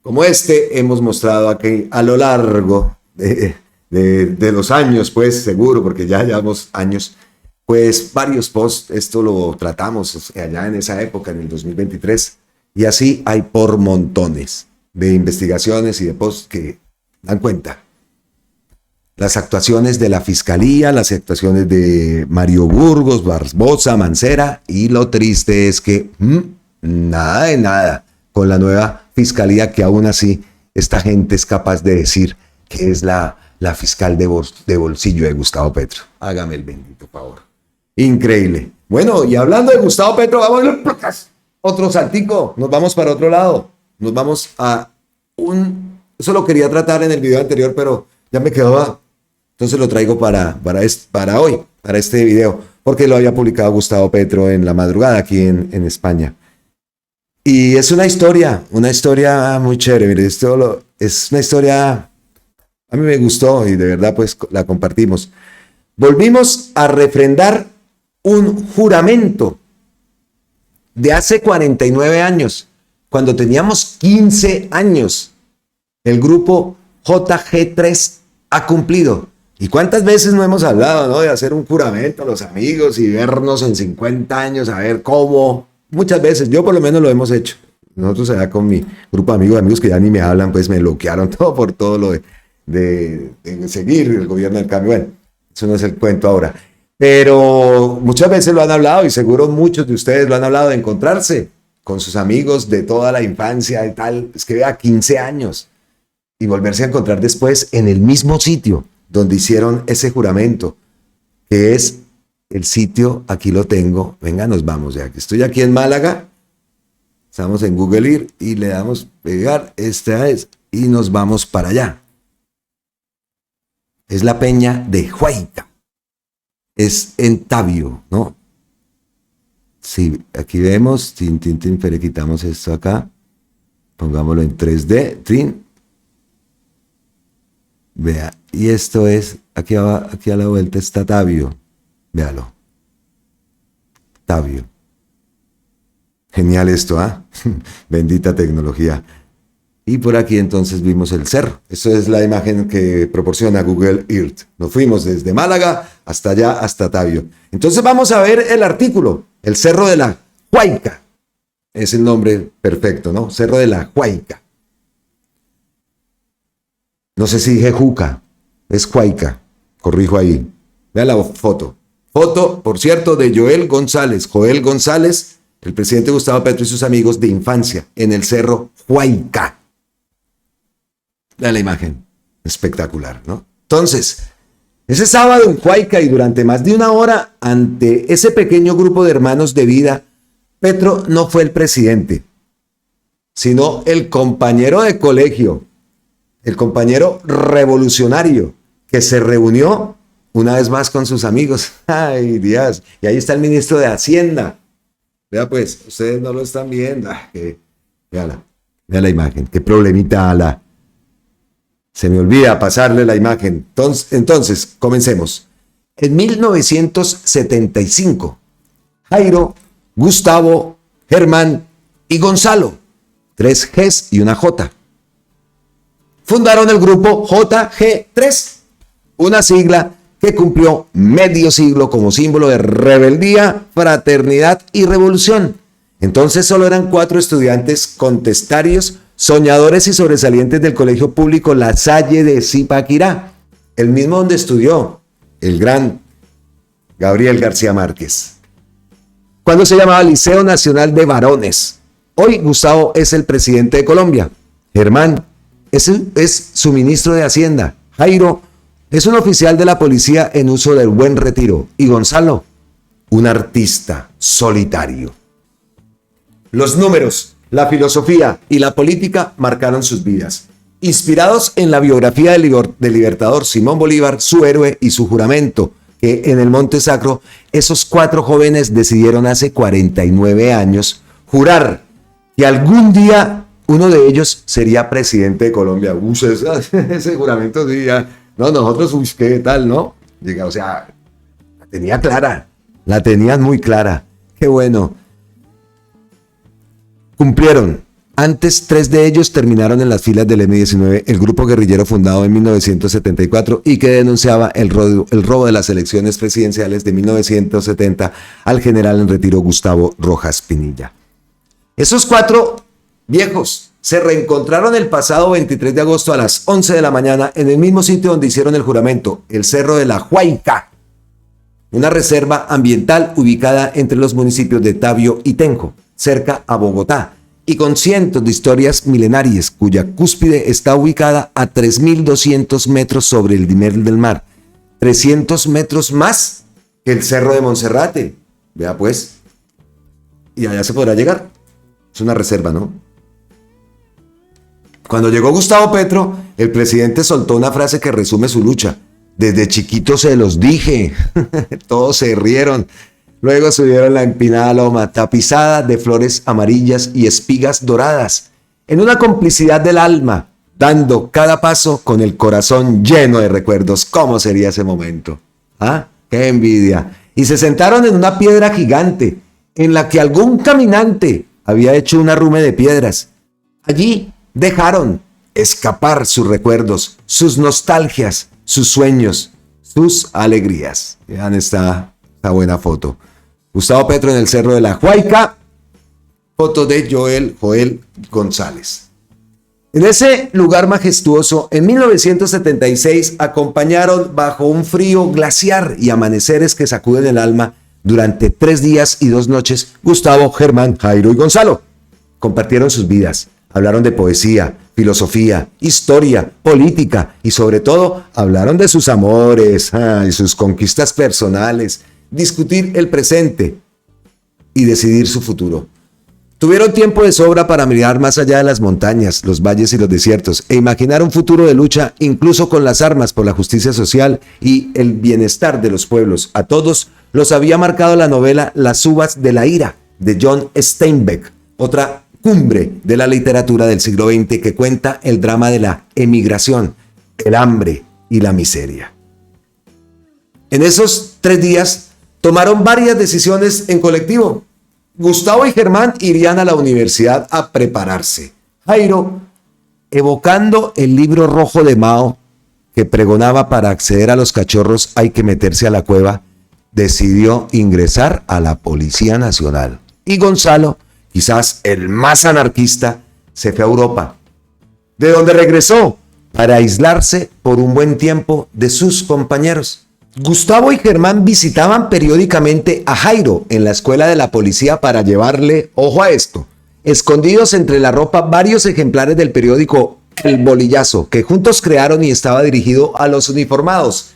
Como hemos mostrado aquí a lo largo de los años, pues seguro, porque ya llevamos años, pues varios posts. Esto lo tratamos allá en esa época, en el 2023, y así hay por montones de investigaciones y de posts que dan cuenta. Las actuaciones de la Fiscalía, las actuaciones de Mario Burgos, Barbosa, Mancera, y lo triste es que nada de nada con la nueva Fiscalía, que aún así esta gente es capaz de decir que es la fiscal de bolsillo de Gustavo Petro. Hágame el bendito favor. Increíble. Bueno, y hablando de Gustavo Petro, vamos a otro saltico, nos vamos para otro lado. Nos vamos a eso lo quería tratar en el video anterior, pero ya me quedó. Entonces lo traigo para hoy, para este video, porque lo había publicado Gustavo Petro en la madrugada aquí en España. Y es una historia muy chévere. Mire, es una historia, a mí me gustó y de verdad pues la compartimos. Volvimos a refrendar un juramento de hace 49 años, cuando teníamos 15 años. El grupo JG3 ha cumplido. ¿Y cuántas veces no hemos hablado, no, de hacer un juramento a los amigos y vernos en 50 años, a ver cómo? Muchas veces, yo por lo menos lo hemos hecho. Nosotros allá con mi grupo de amigos que ya ni me hablan, pues me bloquearon todo por todo lo de seguir el gobierno del cambio. Bueno, eso no es el cuento ahora. Pero muchas veces lo han hablado, y seguro muchos de ustedes lo han hablado, de encontrarse con sus amigos de toda la infancia y tal. Es que vea, 15 años. Y volverse a encontrar después en el mismo sitio donde hicieron ese juramento, que es el sitio, aquí lo tengo. Venga, nos vamos ya. Estoy aquí en Málaga, estamos en Google Earth y le damos pegar, esta es, y nos vamos para allá. Es la peña de Huayca. Es en Tabio, ¿no? Sí, aquí vemos, pero quitamos esto acá, pongámoslo en 3D, vea, y esto es, aquí a la vuelta está Tabio, véalo, Tabio. Genial esto, ¿ah? Bendita tecnología. Y por aquí entonces vimos el cerro. Eso es la imagen que proporciona Google Earth. Nos fuimos desde Málaga hasta allá, hasta Tabio. Entonces vamos a ver el artículo. El Cerro de la Huayca. Es el nombre perfecto, ¿no? Cerro de la Huayca. No sé si dije Juca. Es Huayca. Corrijo ahí. Vean la foto. Foto, por cierto, de Joel González, el presidente Gustavo Petro y sus amigos de infancia, en el Cerro Huayca. Vean la imagen. Espectacular, ¿no? Entonces, ese sábado en Huayca, y durante más de una hora, ante ese pequeño grupo de hermanos de vida, Petro no fue el presidente, sino el compañero de colegio, el compañero revolucionario, que se reunió una vez más con sus amigos. ¡Ay, Dios! Y ahí está el ministro de Hacienda. Vea pues, ustedes no lo están viendo. Vea la imagen. Qué problemita se me olvida pasarle la imagen. Entonces, comencemos. En 1975, Jairo, Gustavo, Germán y Gonzalo, 3 Gs y una J, fundaron el grupo JG3, una sigla que cumplió medio siglo como símbolo de rebeldía, fraternidad y revolución. Entonces solo eran 4 estudiantes contestarios, soñadores y sobresalientes del colegio público La Salle de Zipaquirá, el mismo donde estudió el gran Gabriel García Márquez, cuando se llamaba Liceo Nacional de Varones. Hoy Gustavo es el presidente de Colombia. Germán es su ministro de Hacienda. Jairo es un oficial de la policía en uso del Buen Retiro. Y Gonzalo, un artista solitario. Los números, la filosofía y la política marcaron sus vidas. Inspirados en la biografía del libertador Simón Bolívar, su héroe y su juramento, que en el Monte Sacro esos 4 jóvenes decidieron hace 49 años jurar que algún día uno de ellos sería presidente de Colombia. Ese juramento sí, ya. No, nosotros, ¿qué tal, no? O sea, la tenía clara, la tenían muy clara. Qué bueno. Cumplieron. Antes, 3 de ellos terminaron en las filas del M-19, el grupo guerrillero fundado en 1974 y que denunciaba el robo de las elecciones presidenciales de 1970 al general en retiro Gustavo Rojas Pinilla. Esos 4 viejos se reencontraron el pasado 23 de agosto a las 11 de la mañana en el mismo sitio donde hicieron el juramento, el Cerro de la Huayca, una reserva ambiental ubicada entre los municipios de Tabio y Tenjo, cerca a Bogotá, y con cientos de historias milenarias, cuya cúspide está ubicada a 3.200 metros sobre el nivel del mar, 300 metros más que el Cerro de Monserrate. Vea pues, y allá se podrá llegar. Es una reserva, ¿no? Cuando llegó Gustavo Petro, el presidente soltó una frase que resume su lucha. Desde chiquito se los dije. Todos se rieron. Luego subieron la empinada loma, tapizada de flores amarillas y espigas doradas, en una complicidad del alma, dando cada paso con el corazón lleno de recuerdos. ¿Cómo sería ese momento? ¿Ah? ¡Qué envidia! Y se sentaron en una piedra gigante, en la que algún caminante había hecho un arrume de piedras. Allí dejaron escapar sus recuerdos, sus nostalgias, sus sueños, sus alegrías. Vean esta buena foto. Gustavo Petro en el Cerro de la Huayca, foto de Joel González. En ese lugar majestuoso, en 1976, acompañaron bajo un frío glaciar y amaneceres que sacuden el alma durante 3 días y 2 noches, Gustavo, Germán, Jairo y Gonzalo. Compartieron sus vidas, hablaron de poesía, filosofía, historia, política y sobre todo hablaron de sus amores y sus conquistas personales, discutir el presente y decidir su futuro. Tuvieron tiempo de sobra para mirar más allá de las montañas, los valles y los desiertos e imaginar un futuro de lucha incluso con las armas por la justicia social y el bienestar de los pueblos. A todos los había marcado la novela Las uvas de la ira de John Steinbeck, otra cumbre de la literatura del siglo XX que cuenta el drama de la emigración, el hambre y la miseria. En esos 3 días tomaron varias decisiones en colectivo. Gustavo y Germán irían a la universidad a prepararse. Jairo, evocando el libro rojo de Mao, que pregonaba para acceder a los cachorros hay que meterse a la cueva, decidió ingresar a la Policía Nacional. Y Gonzalo, quizás el más anarquista, se fue a Europa, de donde regresó para aislarse por un buen tiempo de sus compañeros. Gustavo y Germán visitaban periódicamente a Jairo en la escuela de la policía para llevarle, ojo a esto, escondidos entre la ropa varios ejemplares del periódico El Bolillazo, que juntos crearon y estaba dirigido a los uniformados.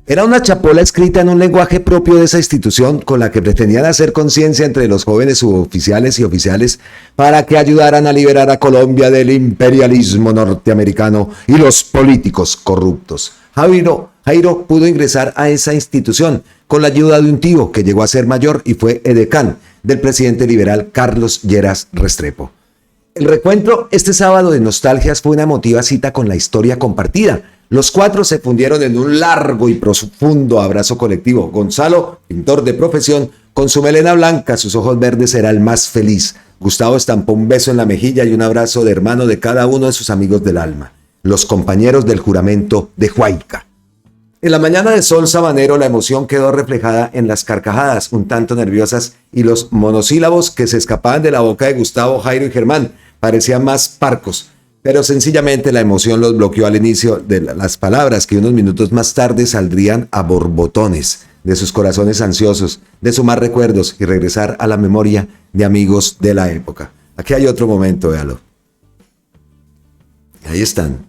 Era una chapola escrita en un lenguaje propio de esa institución con la que pretendían hacer conciencia entre los jóvenes suboficiales y oficiales para que ayudaran a liberar a Colombia del imperialismo norteamericano y los políticos corruptos. Jairo pudo ingresar a esa institución con la ayuda de un tío que llegó a ser mayor y fue edecán del presidente liberal Carlos Lleras Restrepo. El reencuentro este sábado de nostalgias fue una emotiva cita con la historia compartida. Los 4 se fundieron en un largo y profundo abrazo colectivo. Gonzalo, pintor de profesión, con su melena blanca, sus ojos verdes, era el más feliz. Gustavo estampó un beso en la mejilla y un abrazo de hermano de cada uno de sus amigos del alma, los compañeros del juramento de Huayca. En la mañana de sol sabanero, la emoción quedó reflejada en las carcajadas un tanto nerviosas y los monosílabos que se escapaban de la boca de Gustavo, Jairo y Germán parecían más parcos, pero sencillamente la emoción los bloqueó al inicio de las palabras que unos minutos más tarde saldrían a borbotones de sus corazones ansiosos, de sumar recuerdos y regresar a la memoria de amigos de la época. Aquí hay otro momento, véalo. Ahí están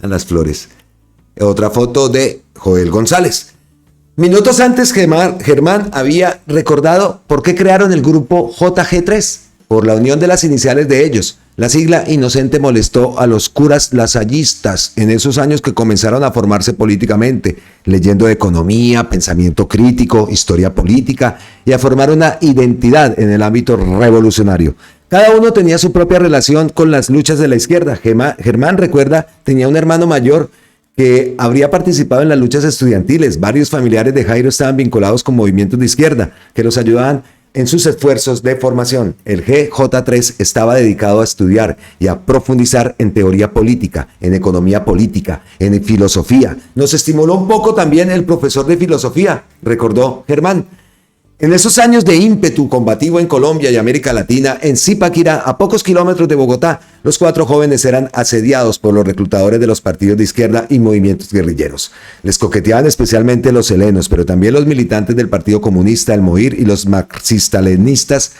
las flores. Otra foto de Joel González. Minutos antes, Germán había recordado por qué crearon el grupo JG3, por la unión de las iniciales de ellos. La sigla inocente molestó a los curas lasallistas en esos años que comenzaron a formarse políticamente, leyendo economía, pensamiento crítico, historia política y a formar una identidad en el ámbito revolucionario. Cada uno tenía su propia relación con las luchas de la izquierda. Germán, recuerda, tenía un hermano mayor que habría participado en las luchas estudiantiles. Varios familiares de Jairo estaban vinculados con movimientos de izquierda que los ayudaban en sus esfuerzos de formación. El GJ3 estaba dedicado a estudiar y a profundizar en teoría política, en economía política, en filosofía. Nos estimuló un poco también el profesor de filosofía, recordó Germán. En esos años de ímpetu combativo en Colombia y América Latina, en Zipaquirá, a pocos kilómetros de Bogotá, los 4 jóvenes eran asediados por los reclutadores de los partidos de izquierda y movimientos guerrilleros. Les coqueteaban especialmente los helenos, pero también los militantes del Partido Comunista, el MOIR, y los marxista-leninistas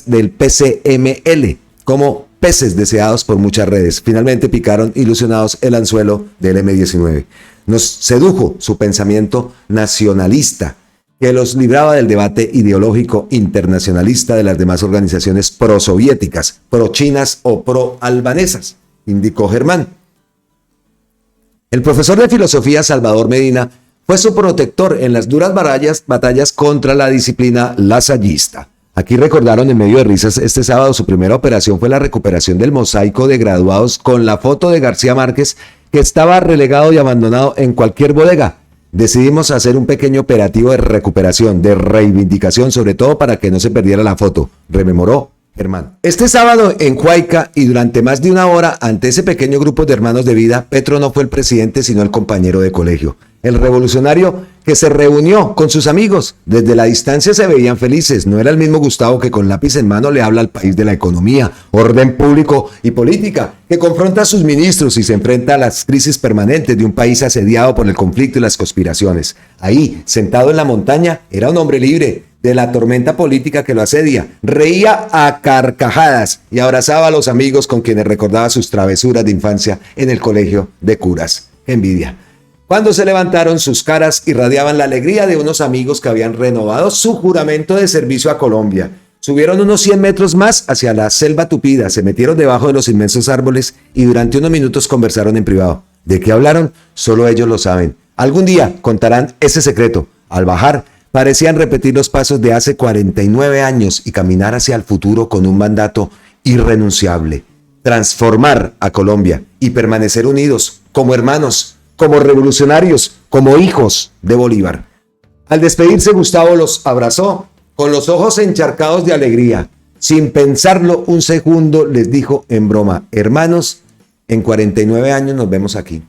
del PCML, como peces deseados por muchas redes. Finalmente picaron ilusionados el anzuelo del M-19. Nos sedujo su pensamiento nacionalista, que los libraba del debate ideológico internacionalista de las demás organizaciones prosoviéticas, pro-chinas o pro-albanesas, indicó Germán. El profesor de filosofía Salvador Medina fue su protector en las duras batallas contra la disciplina lasallista. Aquí recordaron en medio de risas este sábado su primera operación fue la recuperación del mosaico de graduados con la foto de García Márquez que estaba relegado y abandonado en cualquier bodega. Decidimos hacer un pequeño operativo de recuperación, de reivindicación, sobre todo para que no se perdiera la foto, rememoró Germán. Este sábado en Huayca y durante más de una hora ante ese pequeño grupo de hermanos de vida, Petro no fue el presidente sino el compañero de colegio. El revolucionario que se reunió con sus amigos. Desde la distancia se veían felices. No era el mismo Gustavo que con lápiz en mano le habla al país de la economía, orden público y política, que confronta a sus ministros y se enfrenta a las crisis permanentes de un país asediado por el conflicto y las conspiraciones. Ahí, sentado en la montaña, era un hombre libre de la tormenta política que lo asedia. Reía a carcajadas y abrazaba a los amigos con quienes recordaba sus travesuras de infancia en el colegio de curas. ¡Qué envidia! Cuando se levantaron, sus caras irradiaban la alegría de unos amigos que habían renovado su juramento de servicio a Colombia. Subieron unos 100 metros más hacia la selva tupida, se metieron debajo de los inmensos árboles y durante unos minutos conversaron en privado. ¿De qué hablaron? Solo ellos lo saben. Algún día contarán ese secreto. Al bajar, parecían repetir los pasos de hace 49 años y caminar hacia el futuro con un mandato irrenunciable. Transformar a Colombia y permanecer unidos como hermanos, como revolucionarios, como hijos de Bolívar. Al despedirse, Gustavo los abrazó con los ojos encharcados de alegría. Sin pensarlo un segundo, les dijo en broma: hermanos, en 49 años nos vemos aquí.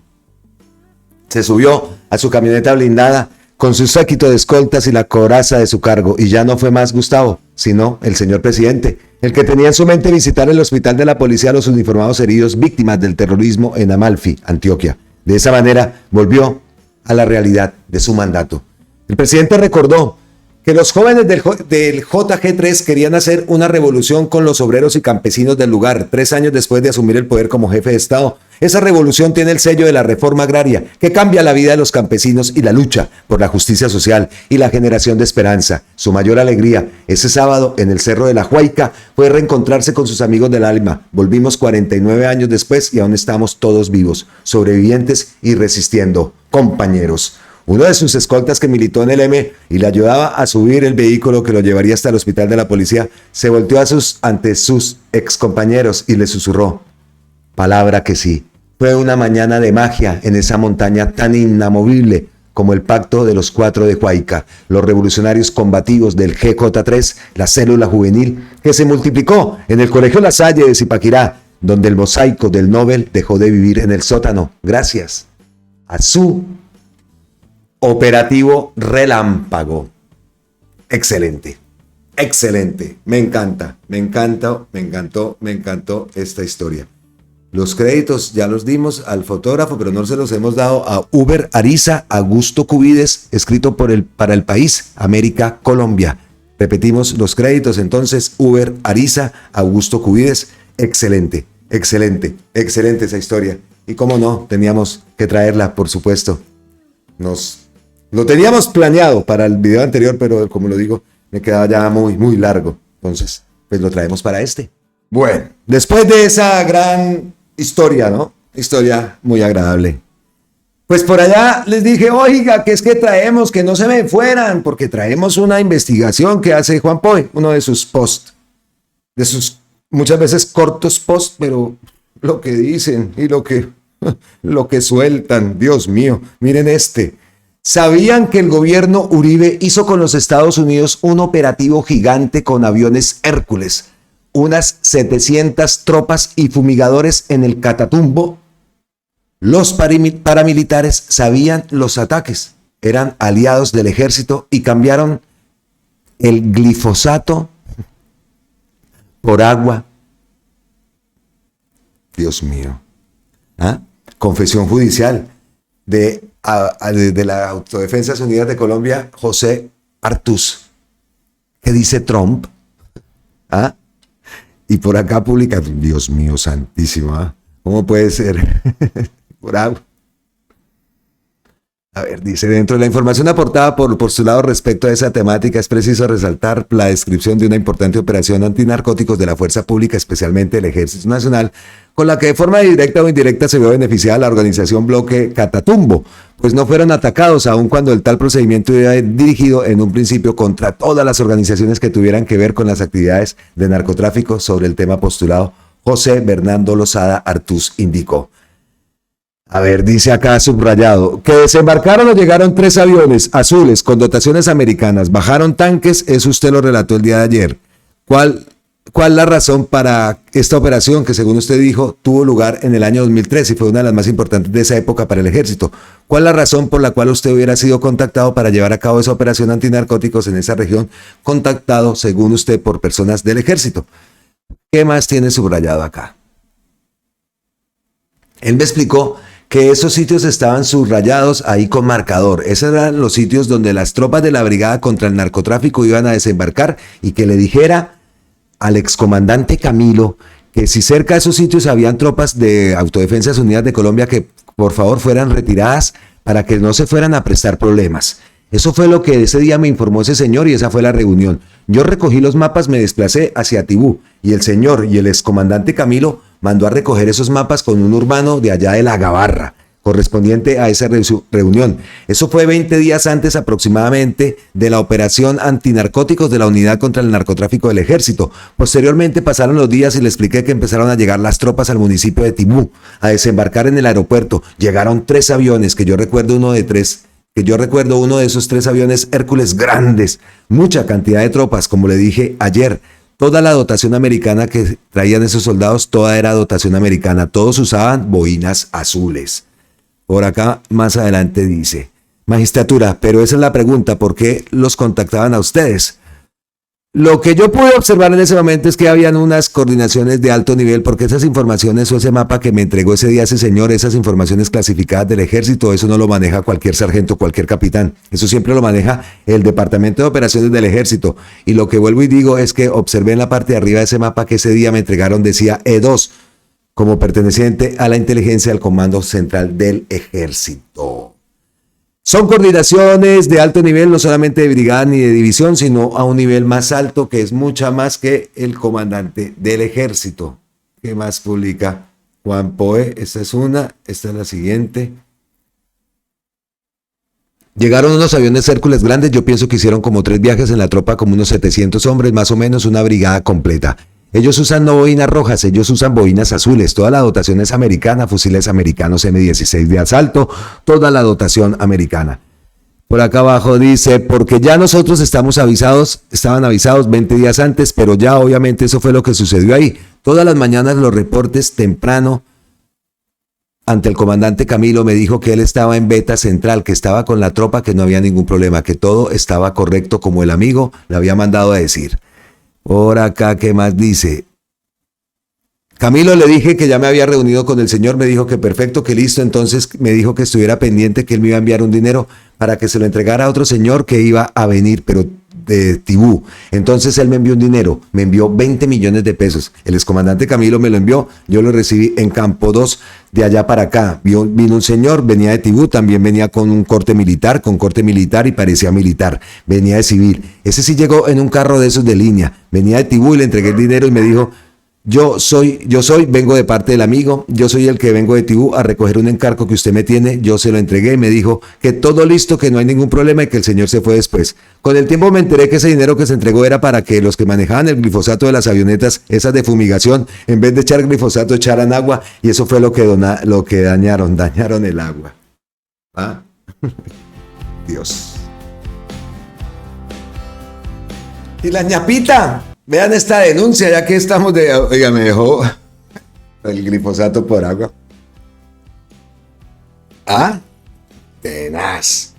Se subió a su camioneta blindada con su séquito de escoltas y la coraza de su cargo, y ya no fue más Gustavo, sino el señor presidente, el que tenía en su mente visitar el hospital de la policía a los uniformados heridos víctimas del terrorismo en Amalfi, Antioquia. De esa manera volvió a la realidad de su mandato. El presidente recordó que los jóvenes del JG3 querían hacer una revolución con los obreros y campesinos del lugar, 3 años después de asumir el poder como jefe de Estado. Esa revolución tiene el sello de la reforma agraria, que cambia la vida de los campesinos y la lucha por la justicia social y la generación de esperanza. Su mayor alegría ese sábado en el Cerro de la Huayca fue reencontrarse con sus amigos del alma. Volvimos 49 años después y aún estamos todos vivos, sobrevivientes y resistiendo, compañeros. Uno de sus escoltas que militó en el M y le ayudaba a subir el vehículo que lo llevaría hasta el hospital de la policía, se volteó ante sus excompañeros y le susurró: palabra que sí. Fue una mañana de magia en esa montaña tan inamovible como el pacto de los 4 de Huayca, los revolucionarios combativos del GJ3, la célula juvenil que se multiplicó en el Colegio La Salle de Zipaquirá, donde el mosaico del Nobel dejó de vivir en el sótano, gracias a su operativo relámpago. Excelente, excelente, me encantó esta historia. Los créditos ya los dimos al fotógrafo, pero no se los hemos dado a Uber Ariza Augusto Cubides, escrito para el país, América, Colombia. Repetimos los créditos entonces: Uber Ariza Augusto Cubides. Excelente esa historia. Y cómo no, teníamos que traerla, por supuesto. Lo teníamos planeado para el video anterior, pero como lo digo, me quedaba ya muy largo. Entonces, pues lo traemos para este. Bueno, después de esa gran historia, ¿no? Historia muy agradable. Pues por allá les dije, oiga, que es que traemos, que no se me fueran, porque traemos una investigación que hace Juan Poy, uno de sus posts, de sus muchas veces cortos posts, pero lo que dicen y lo que sueltan, Dios mío, miren este. ¿Sabían que el gobierno Uribe hizo con los Estados Unidos un operativo gigante con aviones Hércules, unas 700 tropas y fumigadores en el Catatumbo? Los paramilitares sabían los ataques, eran aliados del ejército y cambiaron el glifosato por agua. Dios mío. ¿Ah? Confesión judicial de la Autodefensas Unidas de Colombia, José Artús. ¿Qué dice Trump? ¿Ah? Y por acá publica, Dios mío santísimo, ¿ah? ¿Cómo puede ser? Por agua. A ver, dice, dentro de la información aportada por postulado respecto a esa temática, es preciso resaltar la descripción de una importante operación antinarcóticos de la Fuerza Pública, especialmente el Ejército Nacional, con la que de forma directa o indirecta se vio beneficiada la organización Bloque Catatumbo, pues no fueron atacados, aun cuando el tal procedimiento iba dirigido en un principio contra todas las organizaciones que tuvieran que ver con las actividades de narcotráfico. Sobre el tema postulado, José Bernardo Lozada Artús indicó. A ver, dice acá subrayado, que desembarcaron o llegaron 3 aviones azules con dotaciones americanas, bajaron tanques, eso usted lo relató el día de ayer. ¿Cuál la razón para esta operación que, según usted dijo, tuvo lugar en el año 2013 y fue una de las más importantes de esa época para el ejército? ¿Cuál la razón por la cual usted hubiera sido contactado para llevar a cabo esa operación antinarcóticos en esa región, contactado, según usted, por personas del ejército? ¿Qué más tiene subrayado acá? Él me explicó que esos sitios estaban subrayados ahí con marcador. Esos eran los sitios donde las tropas de la Brigada contra el Narcotráfico iban a desembarcar, y que le dijera al excomandante Camilo que si cerca de esos sitios habían tropas de Autodefensas Unidas de Colombia, que por favor fueran retiradas para que no se fueran a prestar problemas. Eso fue lo que ese día me informó ese señor y esa fue la reunión. Yo recogí los mapas, me desplacé hacia Tibú y el señor y el excomandante Camilo mandó a recoger esos mapas con un urbano de allá de La Gabarra, correspondiente a esa reunión. Eso fue 20 días antes aproximadamente de la operación antinarcóticos de la Unidad contra el Narcotráfico del Ejército. Posteriormente pasaron los días y le expliqué que empezaron a llegar las tropas al municipio de Tibú, a desembarcar en el aeropuerto. Llegaron 3 aviones, que yo recuerdo uno de esos 3 aviones Hércules grandes, mucha cantidad de tropas, como le dije ayer. Toda la dotación americana que traían esos soldados, toda era dotación americana, todos usaban boinas azules. Por acá más adelante dice, magistratura, pero esa es la pregunta, ¿por qué los contactaban a ustedes? Lo que yo pude observar en ese momento es que habían unas coordinaciones de alto nivel, porque esas informaciones o ese mapa que me entregó ese día ese señor, esas informaciones clasificadas del ejército, eso no lo maneja cualquier sargento, cualquier capitán. Eso siempre lo maneja el Departamento de Operaciones del Ejército. Y lo que vuelvo y digo es que observé en la parte de arriba de ese mapa que ese día me entregaron, decía E2, como perteneciente a la inteligencia del Comando Central del Ejército. Son coordinaciones de alto nivel, no solamente de brigada ni de división, sino a un nivel más alto, que es mucha más que el comandante del ejército. ¿Qué más publica Juan Poe? Esta es una, esta es la siguiente. Llegaron unos aviones Hércules grandes, yo pienso que hicieron como 3 viajes en la tropa, como unos 700 hombres, más o menos una brigada completa. Ellos usan no boinas rojas, ellos usan boinas azules. Toda la dotación es americana, fusiles americanos M16 de asalto, toda la dotación americana. Por acá abajo dice, porque ya nosotros estaban avisados 20 días antes, pero ya obviamente eso fue lo que sucedió ahí. Todas las mañanas los reportes temprano ante el comandante Camilo me dijo que él estaba en Beta Central, que estaba con la tropa, que no había ningún problema, que todo estaba correcto como el amigo le había mandado a decir. Por acá, ¿qué más dice? Camilo, le dije que ya me había reunido con el señor, me dijo que perfecto, que listo, entonces me dijo que estuviera pendiente, que él me iba a enviar un dinero para que se lo entregara a otro señor que iba a venir, pero de Tibú. Entonces él me envió un dinero, me envió 20 millones de pesos. El excomandante Camilo me lo envió, yo lo recibí en Campo 2, de allá para acá. Vino un señor, venía de Tibú, también venía con corte militar y parecía militar. Venía de civil. Ese sí llegó en un carro de esos de línea. Venía de Tibú y le entregué el dinero y me dijo, vengo de parte del amigo, yo soy el que vengo de Tibú a recoger un encargo que usted me tiene, yo se lo entregué y me dijo que todo listo, que no hay ningún problema y que el señor se fue después. Con el tiempo me enteré que ese dinero que se entregó era para que los que manejaban el glifosato de las avionetas, esas de fumigación, en vez de echar glifosato echaran agua, y eso fue lo que dañaron el agua. ¿Ah? Dios. Y la ñapita. Vean esta denuncia, ya que estamos de... Oiga, me dejó el glifosato por agua. Ah, tenaz.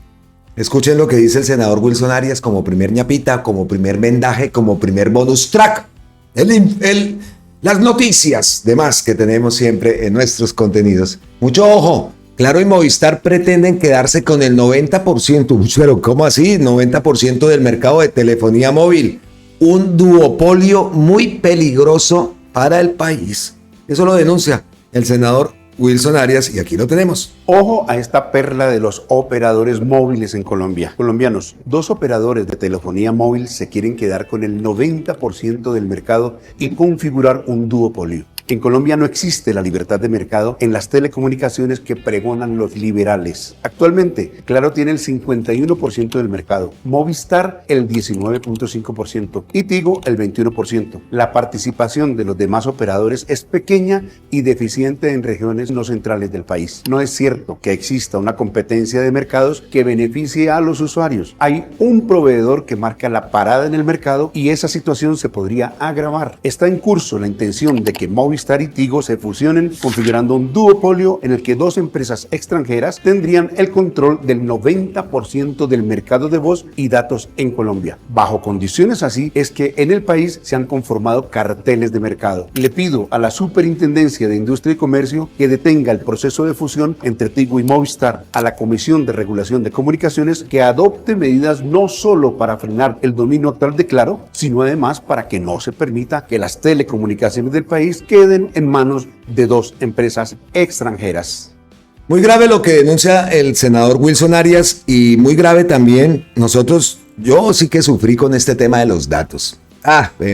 Escuchen lo que dice el senador Wilson Arias como primer ñapita, como primer vendaje, como primer bonus track. Las noticias de más que tenemos siempre en nuestros contenidos. Mucho ojo. Claro y Movistar pretenden quedarse con el 90%. Pero ¿cómo así? 90% del mercado de telefonía móvil. Un duopolio muy peligroso para el país. Eso lo denuncia el senador Wilson Arias y aquí lo tenemos. Ojo a esta perla de los operadores móviles en Colombia. Colombianos, 2 operadores de telefonía móvil se quieren quedar con el 90% del mercado y configurar un duopolio. En Colombia no existe la libertad de mercado en las telecomunicaciones que pregonan los liberales. Actualmente, Claro tiene el 51% del mercado, Movistar el 19.5% y Tigo el 21%. La participación de los demás operadores es pequeña y deficiente en regiones no centrales del país. No es cierto que exista una competencia de mercados que beneficie a los usuarios. Hay un proveedor que marca la parada en el mercado y esa situación se podría agravar. Está en curso la intención de que Movistar y Tigo se fusionen, configurando un duopolio en el que 2 empresas extranjeras tendrían el control del 90% del mercado de voz y datos en Colombia. Bajo condiciones así es que en el país se han conformado carteles de mercado. Le pido a la Superintendencia de Industria y Comercio que detenga el proceso de fusión entre Tigo y Movistar, a la Comisión de Regulación de Comunicaciones que adopte medidas no solo para frenar el dominio actual de Claro, sino además para que no se permita que las telecomunicaciones del país queden en manos de 2 empresas extranjeras. Muy grave lo que denuncia el senador Wilson Arias y muy grave también yo sí que sufrí con este tema de los datos.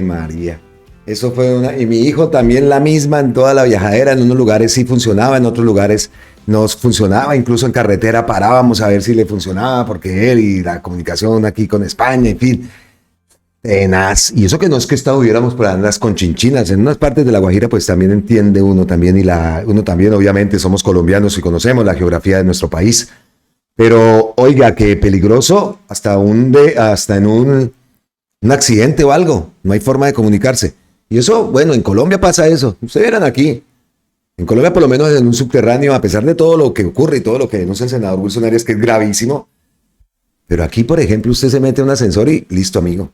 María. Eso fue y mi hijo también la misma en toda la viajadera, en unos lugares sí funcionaba, en otros lugares no funcionaba, incluso en carretera parábamos a ver si le funcionaba porque él y la comunicación aquí con España, en fin. Tenaz. Y eso que no es que estuviéramos por andas con chinchinas, en unas partes de La Guajira pues también entiende uno también uno también obviamente somos colombianos y conocemos la geografía de nuestro país, pero oiga que peligroso hasta en un accidente o algo, no hay forma de comunicarse. Y eso, bueno, en Colombia pasa eso, ustedes verán aquí, en Colombia por lo menos en un subterráneo, a pesar de todo lo que ocurre y todo lo que denuncia el senador Wilson Arias, que es gravísimo, pero aquí por ejemplo usted se mete en un ascensor y listo amigo.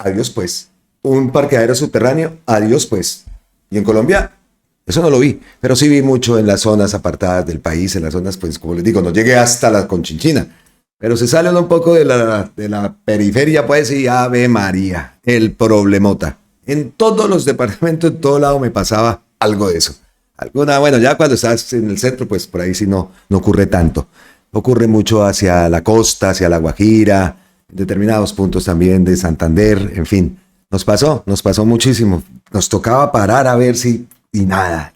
Adiós pues. Un parqueadero subterráneo, adiós pues. Y en Colombia, eso no lo vi, pero sí vi mucho en las zonas apartadas del país, en las zonas, pues como les digo, no llegué hasta la Conchinchina, pero se sale un poco de la periferia, pues, y Ave María, el problemota. En todos los departamentos, en todo lado me pasaba algo de eso. Bueno, ya cuando estás en el centro, pues por ahí sí no ocurre tanto. Ocurre mucho hacia la costa, hacia La Guajira, determinados puntos también de Santander, en fin, nos pasó muchísimo, nos tocaba parar a ver si, y nada,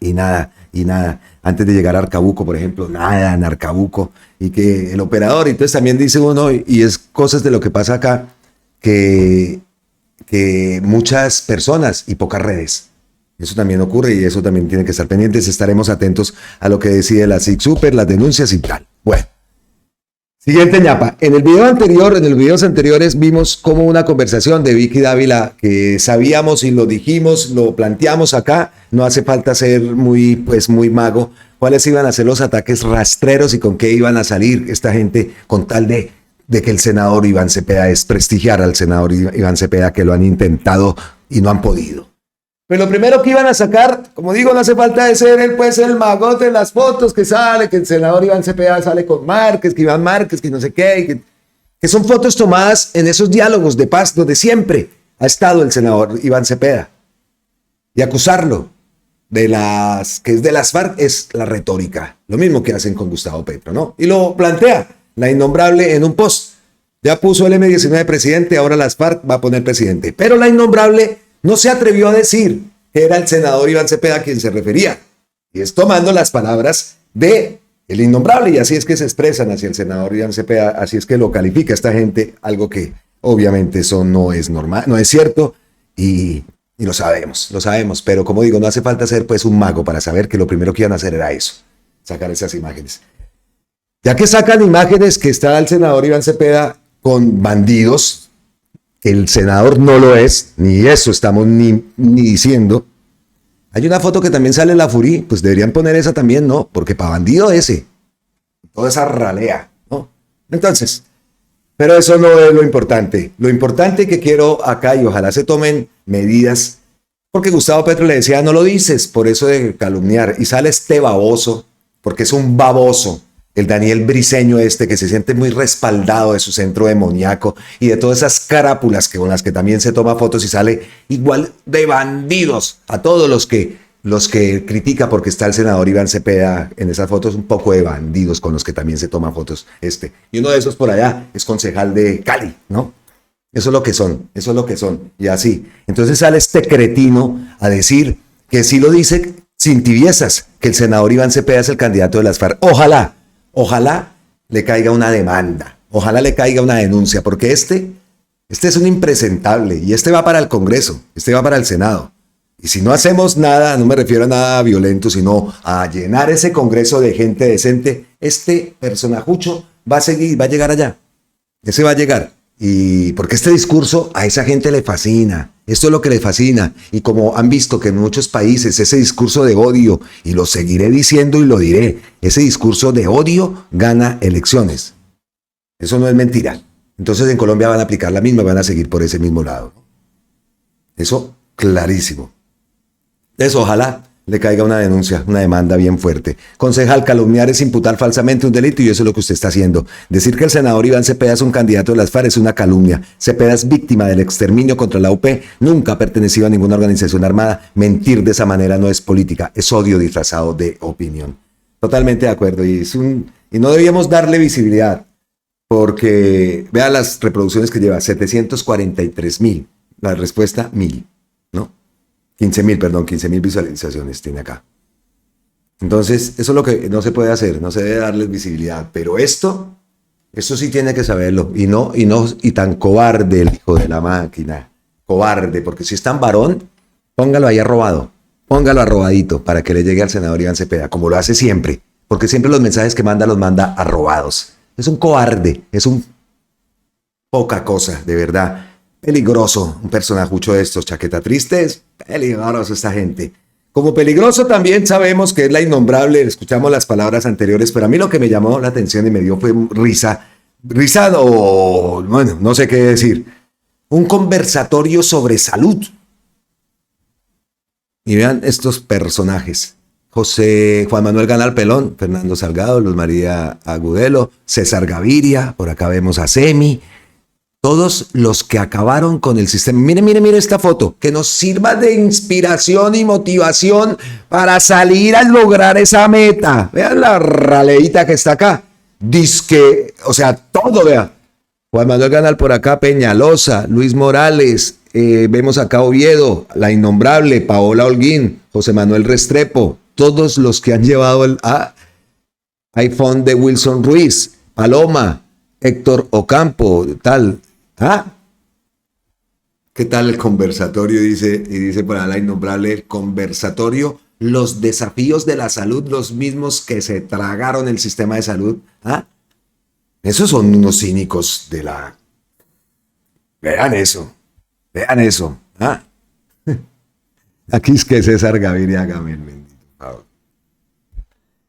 antes de llegar a Arcabuco, por ejemplo, nada en Arcabuco, y que el operador, entonces también dice uno, y es cosas de lo que pasa acá, que muchas personas y pocas redes, eso también ocurre y eso también tiene que estar pendientes, estaremos atentos a lo que decide la SIC Super, las denuncias y tal, bueno. Siguiente ñapa. En los videos anteriores vimos como una conversación de Vicky Dávila que sabíamos y lo dijimos, lo planteamos acá. No hace falta ser muy mago. ¿Cuáles iban a ser los ataques rastreros y con qué iban a salir esta gente con tal de que el senador Iván Cepeda desprestigiar al senador Iván Cepeda, que lo han intentado y no han podido? Pero lo primero que iban a sacar, como digo, no hace falta de ser el magote de las fotos que sale, que el senador Iván Cepeda sale con Márquez, que Iván Márquez, que no sé qué, que son fotos tomadas en esos diálogos de paz donde siempre ha estado el senador Iván Cepeda. Y acusarlo de las FARC es la retórica, lo mismo que hacen con Gustavo Petro, ¿no? Y lo plantea la innombrable en un post. Ya puso el M-19 presidente, ahora las FARC va a poner presidente. Pero la innombrable no se atrevió a decir que era el senador Iván Cepeda a quien se refería. Y es tomando las palabras de el innombrable, y así es que se expresan hacia el senador Iván Cepeda, así es que lo califica esta gente, algo que obviamente eso no es normal, no es cierto, y lo sabemos, pero como digo, no hace falta ser pues un mago para saber que lo primero que iban a hacer era eso, sacar esas imágenes. Ya que sacan imágenes que está el senador Iván Cepeda con bandidos, el senador no lo es, ni eso estamos ni diciendo. Hay una foto que también sale en la Furí, pues deberían poner esa también, ¿no? Porque para bandido ese, toda esa ralea, ¿no? Entonces, pero eso no es lo importante. Lo importante que quiero acá, y ojalá se tomen medidas, porque Gustavo Petro le decía, no lo dices, por eso de calumniar, y sale este baboso, porque es un baboso, el Daniel Briceño este, que se siente muy respaldado de su centro demoníaco y de todas esas carápulas con las que también se toma fotos y sale igual de bandidos a todos los que critica porque está el senador Iván Cepeda en esas fotos, un poco de bandidos con los que también se toma fotos y uno de esos por allá es concejal de Cali, ¿no? Eso es lo que son, y así. Entonces sale este cretino a decir que sí lo dice sin tibiezas, que el senador Iván Cepeda es el candidato de las FARC. Ojalá le caiga una demanda, ojalá le caiga una denuncia, porque este es un impresentable y este va para el Congreso, este va para el Senado. Y si no hacemos nada, no me refiero a nada violento, sino a llenar ese Congreso de gente decente, este personajucho va a llegar allá. Ese va a llegar. Y porque este discurso a esa gente le fascina, esto es lo que le fascina, y como han visto que en muchos países ese discurso de odio, y lo seguiré diciendo y lo diré, ese discurso de odio gana elecciones. Eso no es mentira. Entonces en Colombia van a aplicar la misma, van a seguir por ese mismo lado. Eso clarísimo. Eso ojalá le caiga una denuncia, una demanda bien fuerte. Concejal, calumniar es imputar falsamente un delito y eso es lo que usted está haciendo. Decir que el senador Iván Cepeda es un candidato de las FARC es una calumnia. Cepeda es víctima del exterminio contra la UP, nunca ha pertenecido a ninguna organización armada. Mentir de esa manera no es política, es odio disfrazado de opinión. Totalmente de acuerdo, y no debíamos darle visibilidad, porque vea las reproducciones que lleva, 743,000, la respuesta 1,000, ¿no? 15,000 visualizaciones tiene acá. Entonces, eso es lo que no se puede hacer, no se debe darles visibilidad, pero esto sí tiene que saberlo, y tan cobarde el hijo de la máquina, cobarde, porque si es tan varón, póngalo ahí arrobado, póngalo arrobadito para que le llegue al senador Iván Cepeda, como lo hace siempre, porque siempre los mensajes que manda los manda arrobados. Es un cobarde, es un poca cosa, de verdad. Peligroso, un personajucho de estos, chaqueta triste, es peligroso esta gente. Como peligroso también sabemos que es la innombrable, escuchamos las palabras anteriores, pero a mí lo que me llamó la atención y me dio fue risa o, bueno, no sé qué decir, un conversatorio sobre salud. Y vean estos personajes, Juan Manuel Ganal Pelón, Fernando Salgado, Luz María Agudelo, César Gaviria, por acá vemos a Semi, todos los que acabaron con el sistema. Mire esta foto, que nos sirva de inspiración y motivación para salir a lograr esa meta. Vean la raleita que está acá. Dizque, o sea, todo, vea. Juan Manuel Ganal por acá, Peñalosa, Luis Morales, vemos acá Oviedo, La Innombrable, Paola Holguín, José Manuel Restrepo, todos los que han llevado el iPhone de Wilson Ruiz, Paloma, Héctor Ocampo, tal. ¿Qué tal el conversatorio? Dice por ahí La Innombrable, el conversatorio, los desafíos de la salud, los mismos que se tragaron el sistema de salud. Esos son unos cínicos de la... Vean eso. Aquí es que César Gaviria, bendito, por favor.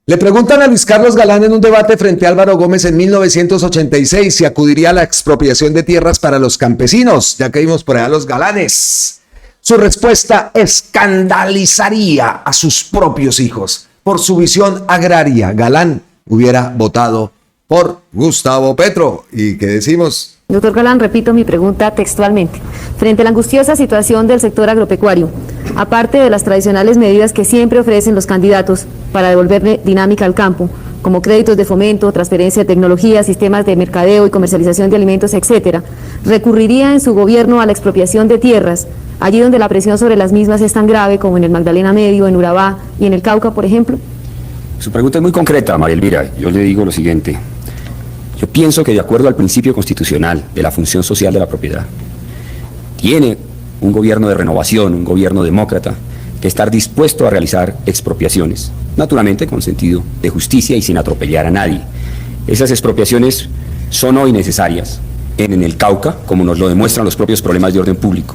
Le preguntan a Luis Carlos Galán en un debate frente a Álvaro Gómez en 1986 si acudiría a la expropiación de tierras para los campesinos, ya que vimos por allá los Galanes. Su respuesta escandalizaría a sus propios hijos. Por su visión agraria, Galán hubiera votado por Gustavo Petro. ¿Y qué decimos? Doctor Galán, repito mi pregunta textualmente. Frente a la angustiosa situación del sector agropecuario, aparte de las tradicionales medidas que siempre ofrecen los candidatos para devolverle dinámica al campo, como créditos de fomento, transferencia de tecnología, sistemas de mercadeo y comercialización de alimentos, etcétera, ¿recurriría en su gobierno a la expropiación de tierras, allí donde la presión sobre las mismas es tan grave como en el Magdalena Medio, en Urabá y en el Cauca, por ejemplo? Su pregunta es muy concreta, María Elvira. Yo le digo lo siguiente. Yo pienso que de acuerdo al principio constitucional de la función social de la propiedad, tiene un gobierno de renovación, un gobierno demócrata, que estar dispuesto a realizar expropiaciones, naturalmente con sentido de justicia y sin atropellar a nadie. Esas expropiaciones son hoy necesarias en el Cauca, como nos lo demuestran los propios problemas de orden público,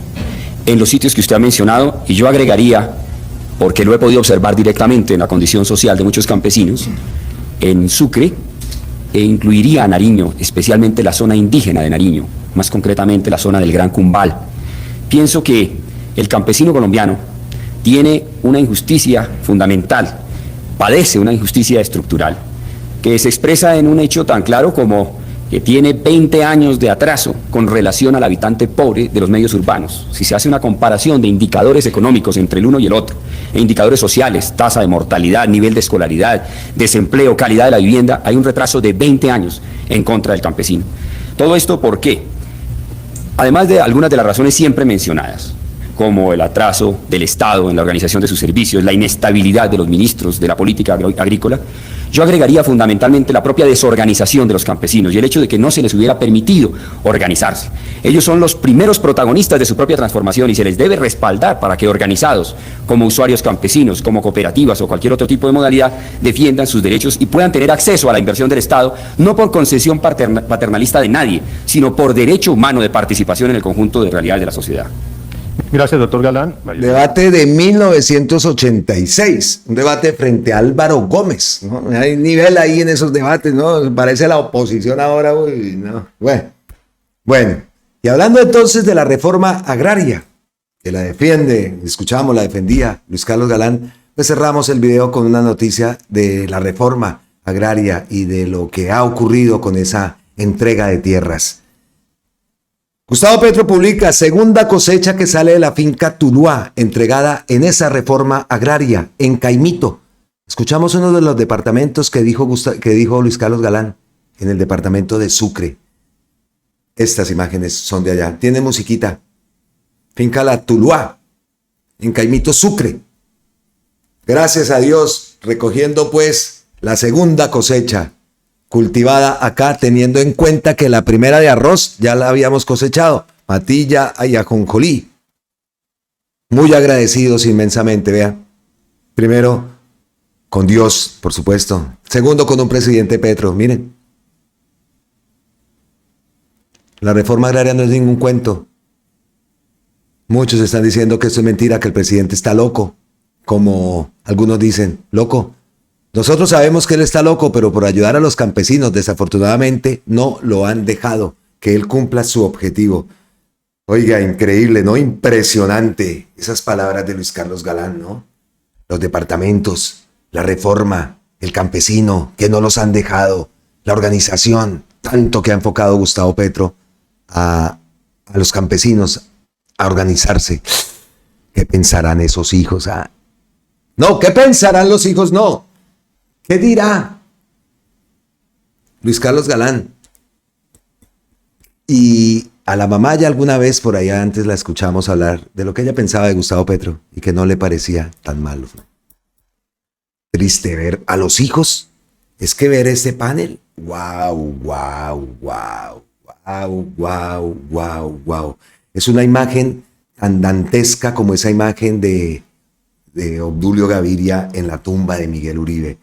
en los sitios que usted ha mencionado, y yo agregaría, porque lo he podido observar directamente en la condición social de muchos campesinos, en Sucre, e incluiría a Nariño, especialmente la zona indígena de Nariño, más concretamente la zona del Gran Cumbal. Pienso que el campesino colombiano tiene una injusticia fundamental, padece una injusticia estructural, que se expresa en un hecho tan claro como que tiene 20 años de atraso con relación al habitante pobre de los medios urbanos. Si se hace una comparación de indicadores económicos entre el uno y el otro, e indicadores sociales, tasa de mortalidad, nivel de escolaridad, desempleo, calidad de la vivienda, hay un retraso de 20 años en contra del campesino. ¿Todo esto por qué? Además de algunas de las razones siempre mencionadas, como el atraso del Estado en la organización de sus servicios, la inestabilidad de los ministros de la política agrícola, yo agregaría fundamentalmente la propia desorganización de los campesinos y el hecho de que no se les hubiera permitido organizarse. Ellos son los primeros protagonistas de su propia transformación y se les debe respaldar para que organizados, como usuarios campesinos, como cooperativas o cualquier otro tipo de modalidad, defiendan sus derechos y puedan tener acceso a la inversión del Estado, no por concesión paternalista de nadie, sino por derecho humano de participación en el conjunto de realidades de la sociedad. Gracias, doctor Galán. Debate de 1986, un debate frente a Álvaro Gómez, ¿no? Hay nivel ahí en esos debates, ¿no? Parece la oposición ahora, uy, no. Bueno, y hablando entonces de la reforma agraria, que la defiende, escuchamos, la defendía Luis Carlos Galán, pues cerramos el video con una noticia de la reforma agraria y de lo que ha ocurrido con esa entrega de tierras. Gustavo Petro publica segunda cosecha que sale de la finca Tuluá, entregada en esa reforma agraria, en Caimito. Escuchamos uno de los departamentos que dijo Luis Carlos Galán, en el departamento de Sucre. Estas imágenes son de allá. Tiene musiquita. Finca La Tuluá, en Caimito, Sucre. Gracias a Dios, recogiendo pues la segunda cosecha cultivada acá, teniendo en cuenta que la primera de arroz ya la habíamos cosechado, patilla y ajonjolí. Muy agradecidos inmensamente, vea. Primero, con Dios, por supuesto. Segundo, con un presidente Petro. Miren, la reforma agraria no es ningún cuento. Muchos están diciendo que esto es mentira, que el presidente está loco, como algunos dicen, loco. Nosotros sabemos que él está loco, pero por ayudar a los campesinos, desafortunadamente, no lo han dejado que él cumpla su objetivo. Oiga, increíble, ¿no? Impresionante esas palabras de Luis Carlos Galán, ¿no? Los departamentos, la reforma, el campesino, que no los han dejado, la organización, tanto que ha enfocado Gustavo Petro a los campesinos a organizarse. ¿Qué pensarán esos hijos? No, ¿qué pensarán los hijos? No. ¿Qué dirá Luis Carlos Galán? Y a la mamá ya alguna vez por allá antes la escuchamos hablar de lo que ella pensaba de Gustavo Petro y que no le parecía tan malo. Triste ver a los hijos. Es que ver este panel. Wow. Es una imagen tan dantesca como esa imagen de Obdulio Gaviria en la tumba de Miguel Uribe.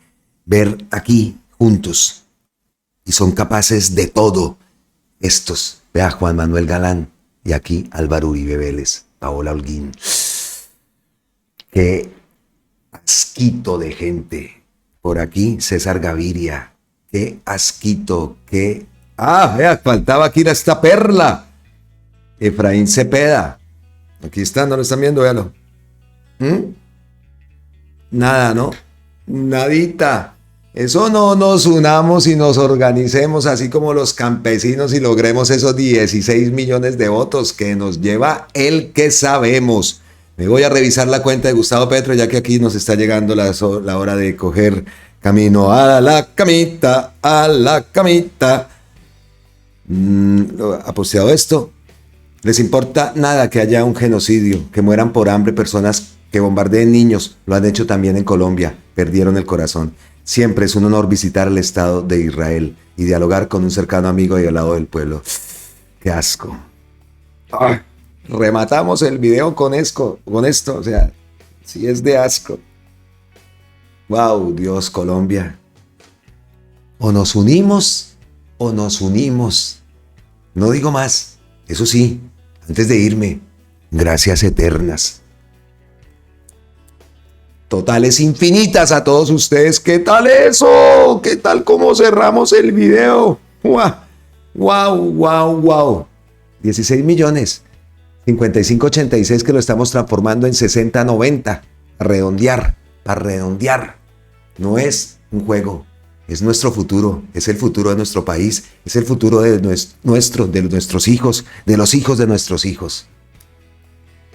Ver aquí juntos y son capaces de todo estos. Vea, Juan Manuel Galán y aquí Álvaro Uribe Vélez, Paola Holguín. Qué asquito de gente. Por aquí César Gaviria. Qué asquito, qué... vea, faltaba aquí esta perla. Efraín Cepeda. Aquí está, no lo están viendo, véalo. Nada, ¿no? Nadita. Eso no nos unamos y nos organicemos así como los campesinos y logremos esos 16 millones de votos que nos lleva el que sabemos. Me voy a revisar la cuenta de Gustavo Petro ya que aquí nos está llegando la hora de coger camino a la camita, ¿Ha posteado esto? Les importa nada que haya un genocidio, que mueran por hambre personas, que bombardeen niños. Lo han hecho también en Colombia. Perdieron el corazón. Siempre es un honor visitar el Estado de Israel y dialogar con un cercano amigo y al lado del pueblo. ¡Qué asco! ¡Ah! Rematamos el video con esto. O sea, sí es de asco. ¡Wow! Dios, Colombia. O nos unimos o nos unimos. No digo más. Eso sí, antes de irme, gracias eternas. Totales infinitas a todos ustedes. ¿Qué tal eso? ¿Qué tal cómo cerramos el video? ¡Wow! 16 millones. 5586 que lo estamos transformando en 6090. Para redondear. No es un juego. Es nuestro futuro, es el futuro de nuestro país, es el futuro de nuestros hijos, de los hijos de nuestros hijos.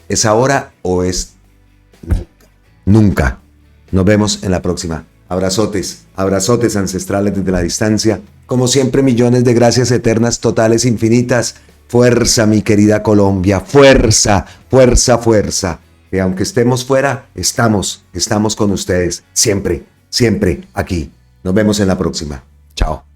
¿Es ahora o es nunca? Nos vemos en la próxima. Abrazotes ancestrales desde la distancia. Como siempre, millones de gracias eternas, totales, infinitas. Fuerza, mi querida Colombia, fuerza. Que aunque estemos fuera, estamos con ustedes. Siempre aquí. Nos vemos en la próxima. Chao.